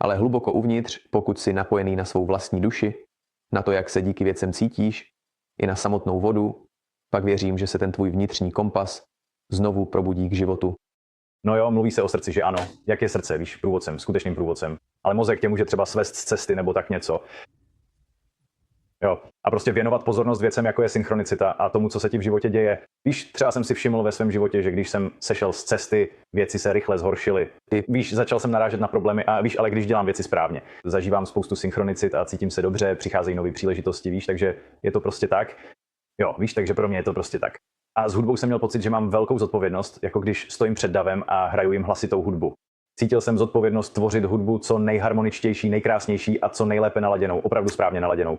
Ale hluboko uvnitř, pokud jsi napojený na svou vlastní duši, na to, jak se díky věcem cítíš, i na samotnou vodu, pak věřím, že se ten tvůj vnitřní kompas znovu probudí k životu. No jo, mluví se o srdci, že ano. Jak je srdce, víš, průvodcem, skutečným průvodcem. Ale mozek tě může třeba svést z cesty nebo tak něco. Jo, a prostě věnovat pozornost věcem, jako je synchronicita a tomu, co se ti v životě děje. Víš, třeba jsem si všiml ve svém životě, že když jsem sešel z cesty, věci se rychle zhoršily. Víš, začal jsem narážet na problémy a víš, ale když dělám věci správně, zažívám spoustu synchronicit a cítím se dobře, přicházejí nové příležitosti, víš, takže je to prostě tak. Jo, víš, takže pro mě je to prostě tak. A s hudbou jsem měl pocit, že mám velkou zodpovědnost, jako když stojím před davem a hraju jim hlasitou hudbu. Cítil jsem zodpovědnost tvořit hudbu co nejharmoničtější, nejkrásnější a co nejlépe naladěnou, opravdu správně naladěnou.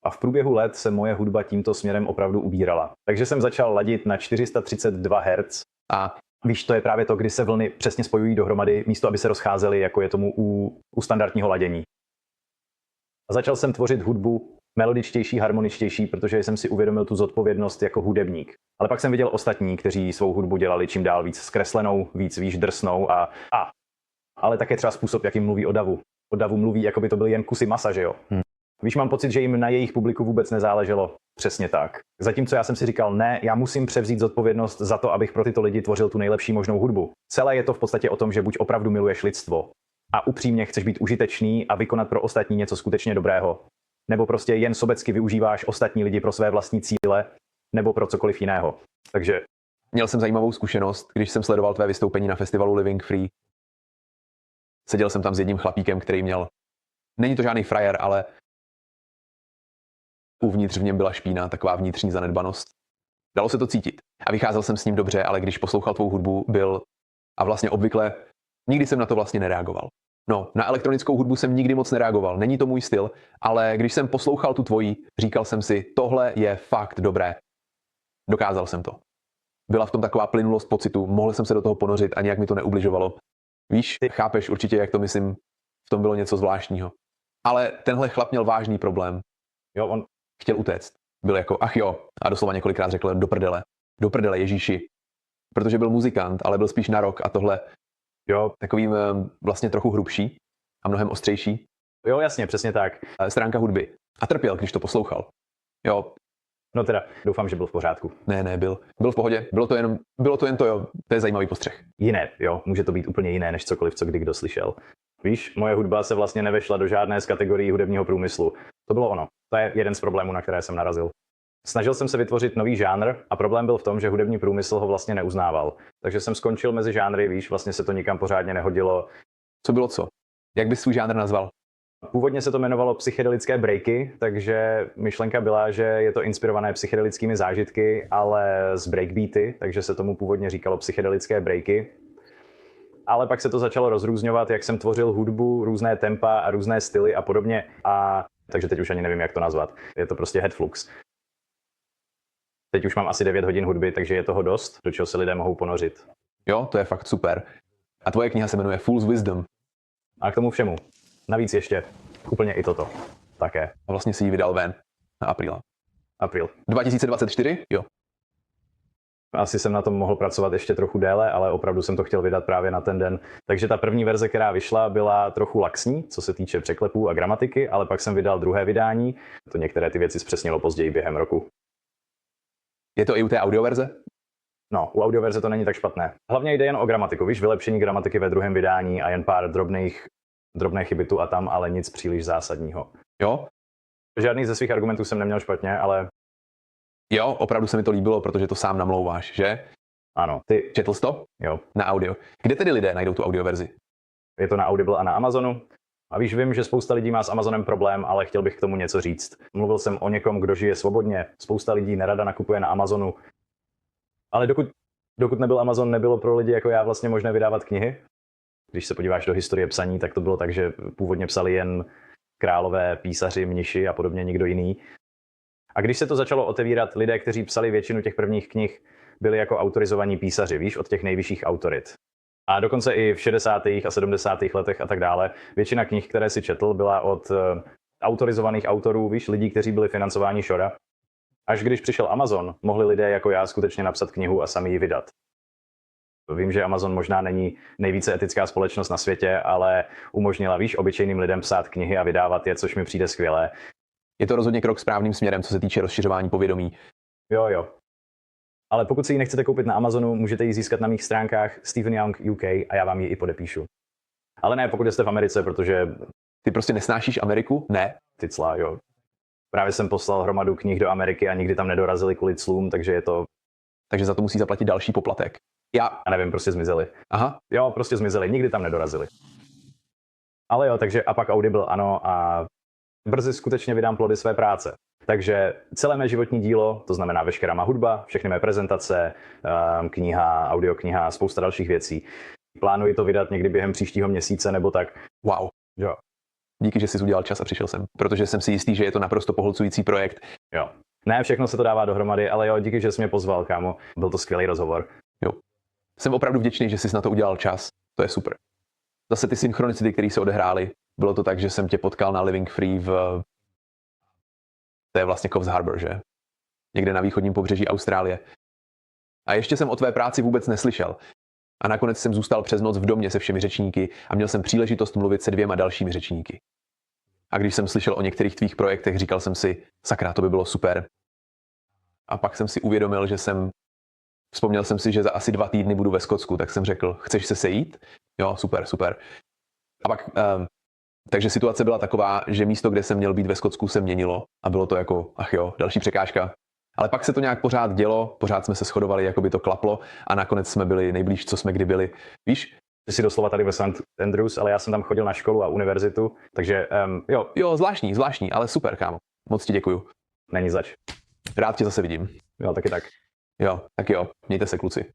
A v průběhu let se moje hudba tímto směrem opravdu ubírala. Takže jsem začal ladit na 432 Hz a víš, to je právě to, kdy se vlny přesně spojují dohromady, místo aby se rozcházely, jako je tomu u standardního ladění. A začal jsem tvořit hudbu melodičtější, harmoničtější, protože jsem si uvědomil tu zodpovědnost jako hudebník. Ale pak jsem viděl ostatní, kteří svou hudbu dělali čím dál víc zkreslenou, víc drsnou ale také třeba způsob, jakým mluví o davu. O davu mluví, jako by to byly jen kusy masa, že jo? Víš, mám pocit, že jim na jejich publiku vůbec nezáleželo. Přesně tak. Zatímco já jsem si říkal, ne, já musím převzít zodpovědnost za to, abych pro tyto lidi tvořil tu nejlepší možnou hudbu. Celé je to v podstatě o tom, že buď opravdu miluješ lidstvo a upřímně chceš být užitečný a vykonat pro ostatní něco skutečně dobrého, nebo prostě jen sobecky využíváš ostatní lidi pro své vlastní cíle, nebo pro cokoliv jiného. Takže měl jsem zajímavou zkušenost, když jsem sledoval tvé vystoupení na festivalu Living Free. Seděl jsem tam s jedním chlapíkem, který měl, není to žádný frajer, ale uvnitř v něm byla špína, taková vnitřní zanedbanost. Dalo se to cítit. A vycházel jsem s ním dobře, ale když poslouchal tvou hudbu, a vlastně obvykle, nikdy jsem na to vlastně nereagoval. No, na elektronickou hudbu jsem nikdy moc nereagoval, není to můj styl, ale když jsem poslouchal tu tvoji, říkal jsem si, tohle je fakt dobré. Dokázal jsem to. Byla v tom taková plynulost pocitu, mohl jsem se do toho ponořit a nějak mi to neubližovalo. Víš, ty chápeš určitě, jak to myslím, v tom bylo něco zvláštního. Ale tenhle chlap měl vážný problém. Jo, on chtěl utéct. Byl jako, ach jo, a doslova několikrát řekl, do prdele Ježíši. Protože byl muzikant, ale byl spíš na rock a tohle jo, takovým vlastně trochu hrubší a mnohem ostřejší. Jo, jasně, přesně tak. Stránka hudby. A trpěl, když to poslouchal. Jo. No teda, doufám, že byl v pořádku. Ne, byl v pohodě. Bylo to jen to, jo. To je zajímavý postřeh. Jiné, jo, může to být úplně jiné, než cokoliv, co kdy kdo slyšel. Víš, moje hudba se vlastně nevešla do žádné z kategorií hudebního průmyslu. To bylo ono. To je jeden z problémů, na které jsem narazil. Snažil jsem se vytvořit nový žánr a problém byl v tom, že hudební průmysl ho vlastně neuznával. Takže jsem skončil mezi žánry, víš, vlastně se to nikam pořádně nehodilo. Co bylo co? Jak bys svůj žánr nazval? Původně se to jmenovalo psychedelické breaky, takže myšlenka byla, že je to inspirované psychedelickými zážitky, ale z breakbeaty, takže se tomu původně říkalo psychedelické breaky. Ale pak se to začalo rozrůzňovat, jak jsem tvořil hudbu, různé tempa a různé styly a podobně. Takže teď už ani nevím, jak to nazvat. Je to prostě headflux. Teď už mám asi 9 hodin hudby, takže je toho dost, do čeho se lidé mohou ponořit. Jo, to je fakt super. A tvoje kniha se jmenuje Fool's Wisdom. A k tomu všemu. Navíc ještě úplně i toto. Také. A vlastně si ji vydal ven na apríla. Apríl. 2024? Jo. Asi jsem na tom mohl pracovat ještě trochu déle, ale opravdu jsem to chtěl vydat právě na ten den. Takže ta první verze, která vyšla, byla trochu laxní, co se týče překlepů a gramatiky, ale pak jsem vydal druhé vydání. To některé ty věci zpřesnilo později během roku. Je to i u té audioverze? No, u audioverze to není tak špatné. Hlavně jde jen o gramatiku, víš, vylepšení gramatiky ve druhém vydání a jen pár drobné chyby tu a tam, ale nic příliš zásadního. Jo? Žádný ze svých argumentů jsem neměl špatně, ale... Jo, opravdu se mi to líbilo, protože to sám namlouváš, že? Ano. Ty... Četl jsi to? Jo. Na audio. Kde tedy lidé najdou tu audioverzi? Je to na Audible a na Amazonu. A víš, vím, že spousta lidí má s Amazonem problém, ale chtěl bych k tomu něco říct. Mluvil jsem o někom, kdo žije svobodně. Spousta lidí nerada nakupuje na Amazonu. Ale dokud nebyl Amazon, nebylo pro lidi jako já vlastně možné vydávat knihy. Když se podíváš do historie psaní, tak to bylo tak, že původně psali jen králové, písaři, mniši a podobně, nikdo jiný. A když se to začalo otevírat, lidé, kteří psali většinu těch prvních knih, byli jako autorizovaní písaři, víš, od těch nejvyšších autorit. A dokonce i v 60. a 70. letech a tak dále, většina knih, které si četl, byla od autorizovaných autorů, víš, lidí, kteří byli financováni šora. Až když přišel Amazon, mohli lidé jako já skutečně napsat knihu a sami ji vydat. Vím, že Amazon možná není nejvíce etická společnost na světě, ale umožnila, víš, obyčejným lidem psát knihy a vydávat je, což mi přijde skvělé. Je to rozhodně krok správným směrem, co se týče rozšiřování povědomí. Jo. Ale pokud si ji nechcete koupit na Amazonu, můžete ji získat na mých stránkách Stephen Young UK a já vám ji i podepíšu. Ale ne, pokud jste v Americe, protože... Ty prostě nesnášíš Ameriku? Ne. Ty clá, jo. Právě jsem poslal hromadu knih do Ameriky a nikdy tam nedorazili kvůli clům, takže je to... Takže za to musí zaplatit další poplatek. Já nevím, prostě zmizeli. Aha. Jo, prostě zmizeli, nikdy tam nedorazili. Ale jo, takže a pak Audible, ano, a brzy skutečně vydám plody své práce. Takže celé mé životní dílo, to znamená veškerá má hudba, všechny mé prezentace, kniha, audiokniha, spousta dalších věcí. Plánuji to vydat někdy během příštího měsíce nebo tak. Wow. Jo. Díky, že jsi udělal čas a přišel sem, protože jsem si jistý, že je to naprosto pohlcující projekt. Jo. Ne, všechno se to dává dohromady, ale jo, díky, že jsi mě pozval, kámo. Byl to skvělý rozhovor. Jo. Jsem opravdu vděčný, že jsi na to udělal čas. To je super. Zase ty synchronicity, které se odehrály, bylo to tak, že jsem tě potkal na Living Free to je vlastně Coffs Harbour, že? Někde na východním pobřeží Austrálie. A ještě jsem o tvé práci vůbec neslyšel. A nakonec jsem zůstal přes noc v domě se všemi řečníky a měl jsem příležitost mluvit se 2 dalšími řečníky. A když jsem slyšel o některých tvých projektech, říkal jsem si, sakra, to by bylo super. A pak jsem si uvědomil, vzpomněl jsem si, že za asi 2 týdny budu ve Skotsku, tak jsem řekl, chceš se sejít? Jo, super. A pak, takže situace byla taková, že místo, kde jsem měl být ve Skotsku, se měnilo a bylo to jako, ach jo, další překážka. Ale pak se to nějak pořád dělo, pořád jsme se shodovali, jako by to klaplo a nakonec jsme byli nejblíž, co jsme kdy byli. Víš? Ty jsi doslova tady ve St. Andrews, ale já jsem tam chodil na školu a univerzitu, takže jo. Jo, zvláštní, ale super, kámo. Moc ti děkuju. Není zač. Rád tě zase vidím. Jo, taky tak. Jo, tak jo, mějte se, kluci.